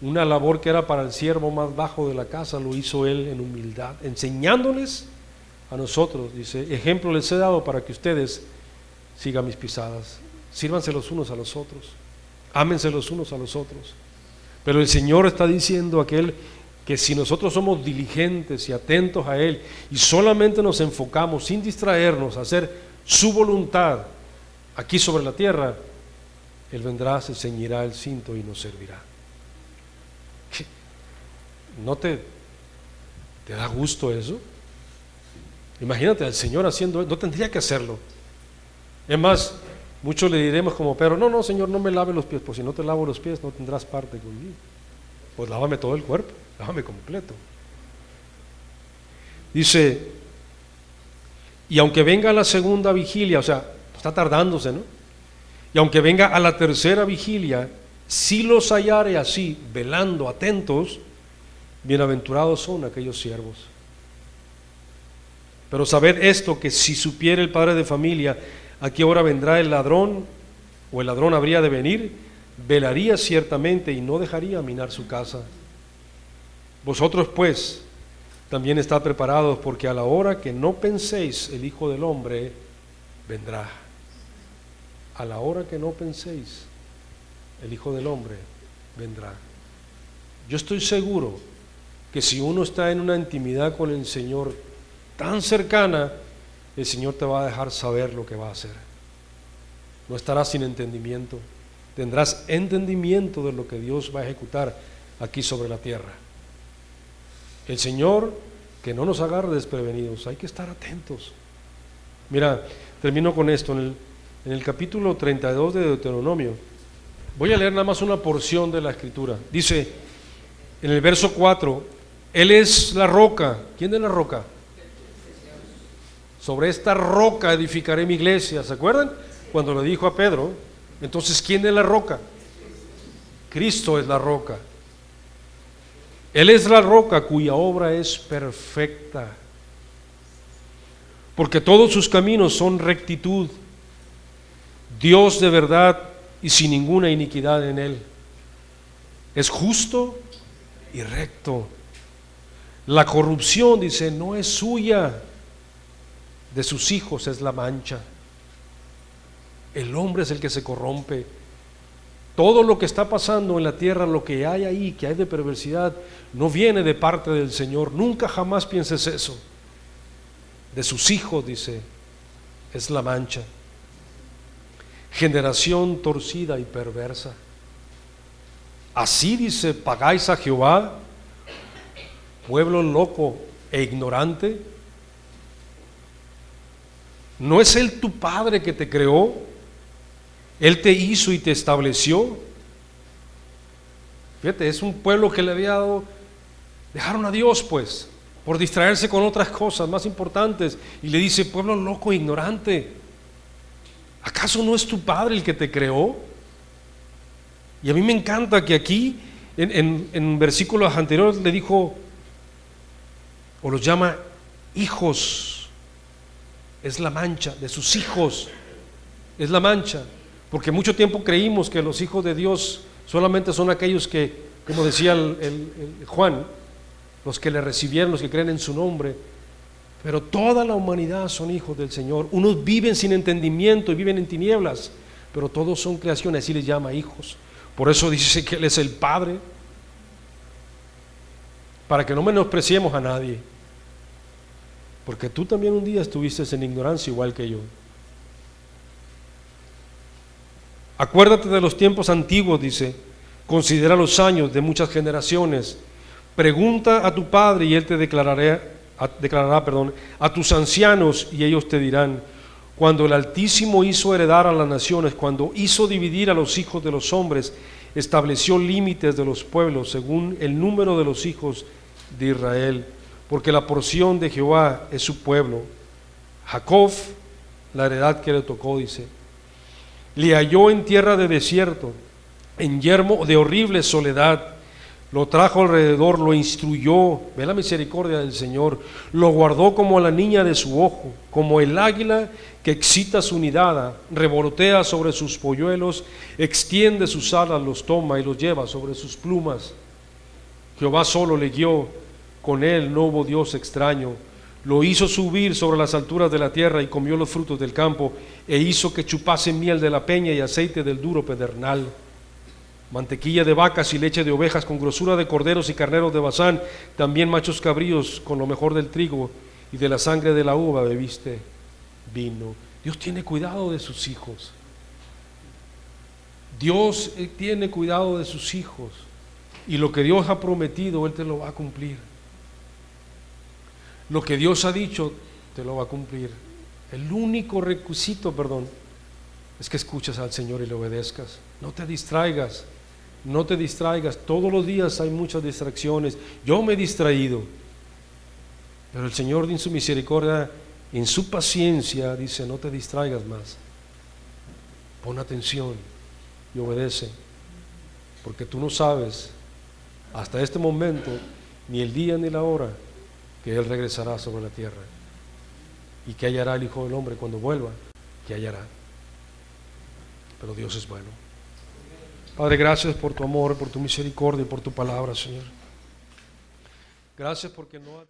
Una labor que era para el siervo más bajo de la casa, lo hizo Él en humildad, enseñándoles a nosotros. Dice, ejemplo les he dado para que ustedes sigan mis pisadas. Sírvanse los unos a los otros, ámense los unos a los otros. Pero el Señor está diciendo aquel que si nosotros somos diligentes y atentos a Él y solamente nos enfocamos sin distraernos a hacer su voluntad aquí sobre la tierra, Él vendrá, se ceñirá el cinto y nos servirá. ¿No te da gusto eso? Imagínate al Señor haciendo eso, no tendría que hacerlo. Es más, muchos le diremos como Pedro, no, Señor, no me lave los pies, pues si no te lavo los pies no tendrás parte conmigo. Pues lávame todo el cuerpo, lávame completo. Dice, y aunque venga a la segunda vigilia, o sea, está tardándose, ¿no? Y aunque venga a la tercera vigilia, si los hallare así, velando, atentos, bienaventurados son aquellos siervos. Pero sabed esto, que si supiera el padre de familia a qué hora vendrá el ladrón, o el ladrón habría de venir, velaría ciertamente y no dejaría minar su casa. Vosotros pues también estad preparados, porque a la hora que no penséis el Hijo del Hombre vendrá. A la hora que no penséis el Hijo del Hombre vendrá. Yo estoy seguro que si uno está en una intimidad con el Señor tan cercana, el Señor te va a dejar saber lo que va a hacer. No estarás sin entendimiento, tendrás entendimiento de lo que Dios va a ejecutar aquí sobre la tierra. El Señor que no nos agarre desprevenidos, hay que estar atentos. Mira, termino con esto, en el capítulo 32 de Deuteronomio, voy a leer nada más una porción de la escritura. Dice, en el verso 4, Él es la roca. ¿Quién es la roca? Sobre esta roca edificaré mi iglesia. ¿Se acuerdan? Cuando le dijo a Pedro. Entonces, ¿quién es la roca? Cristo es la roca. Él es la roca cuya obra es perfecta, porque todos sus caminos son rectitud, Dios de verdad y sin ninguna iniquidad en él. Es justo y recto. La corrupción, dice, no es suya, de sus hijos es la mancha. El hombre es el que se corrompe. Todo lo que está pasando en la tierra, lo que hay ahí, que hay de perversidad, no viene de parte del Señor. Nunca jamás pienses eso. De sus hijos, dice, es la mancha. Generación torcida y perversa. Así, dice, pagáis a Jehová, pueblo loco e ignorante. ¿No es Él tu Padre que te creó? Él te hizo y te estableció. Fíjate, es un pueblo que le había dado, dejaron a Dios pues, por distraerse con otras cosas más importantes, y le dice, pueblo loco e ignorante, ¿acaso no es tu Padre el que te creó? Y a mí me encanta que aquí, en versículos anteriores le dijo, o los llama hijos, es la mancha de sus hijos, es la mancha. Porque mucho tiempo creímos que los hijos de Dios solamente son aquellos que, como decía el Juan, los que le recibieron, los que creen en su nombre. Pero toda la humanidad son hijos del Señor. Unos viven sin entendimiento y viven en tinieblas, pero todos son creaciones, así les llama hijos. Por eso dice que Él es el Padre, para que no menospreciemos a nadie. Porque tú también un día estuviste en ignorancia igual que yo. Acuérdate de los tiempos antiguos, dice, considera los años de muchas generaciones, pregunta a tu padre y él te declarará, a tus ancianos y ellos te dirán, cuando el Altísimo hizo heredar a las naciones, cuando hizo dividir a los hijos de los hombres, estableció límites de los pueblos según el número de los hijos de Israel, porque la porción de Jehová es su pueblo. Jacob, la heredad que le tocó, dice, le halló en tierra de desierto, en yermo de horrible soledad, lo trajo alrededor, lo instruyó, ve la misericordia del Señor, lo guardó como a la niña de su ojo, como el águila que excita su nidada, revolotea sobre sus polluelos, extiende sus alas, los toma y los lleva sobre sus plumas. Jehová solo le guió, con él no hubo Dios extraño. Lo hizo subir sobre las alturas de la tierra y comió los frutos del campo, e hizo que chupase miel de la peña y aceite del duro pedernal. Mantequilla de vacas y leche de ovejas con grosura de corderos y carneros de Basán, también machos cabríos con lo mejor del trigo, y de la sangre de la uva bebiste vino. Dios tiene cuidado de sus hijos. Dios tiene cuidado de sus hijos, y lo que Dios ha prometido, Él te lo va a cumplir. Lo que Dios ha dicho, te lo va a cumplir. El único requisito, es que escuches al Señor y le obedezcas. No te distraigas, no te distraigas. Todos los días hay muchas distracciones. Yo me he distraído, pero el Señor en su misericordia, en su paciencia, dice, no te distraigas más. Pon atención y obedece, porque tú no sabes hasta este momento, ni el día ni la hora, que Él regresará sobre la tierra. ¿Y qué hallará el Hijo del Hombre cuando vuelva? ¿Qué hallará? Pero Dios es bueno. Padre, gracias por tu amor, por tu misericordia y por tu palabra, Señor. Gracias porque no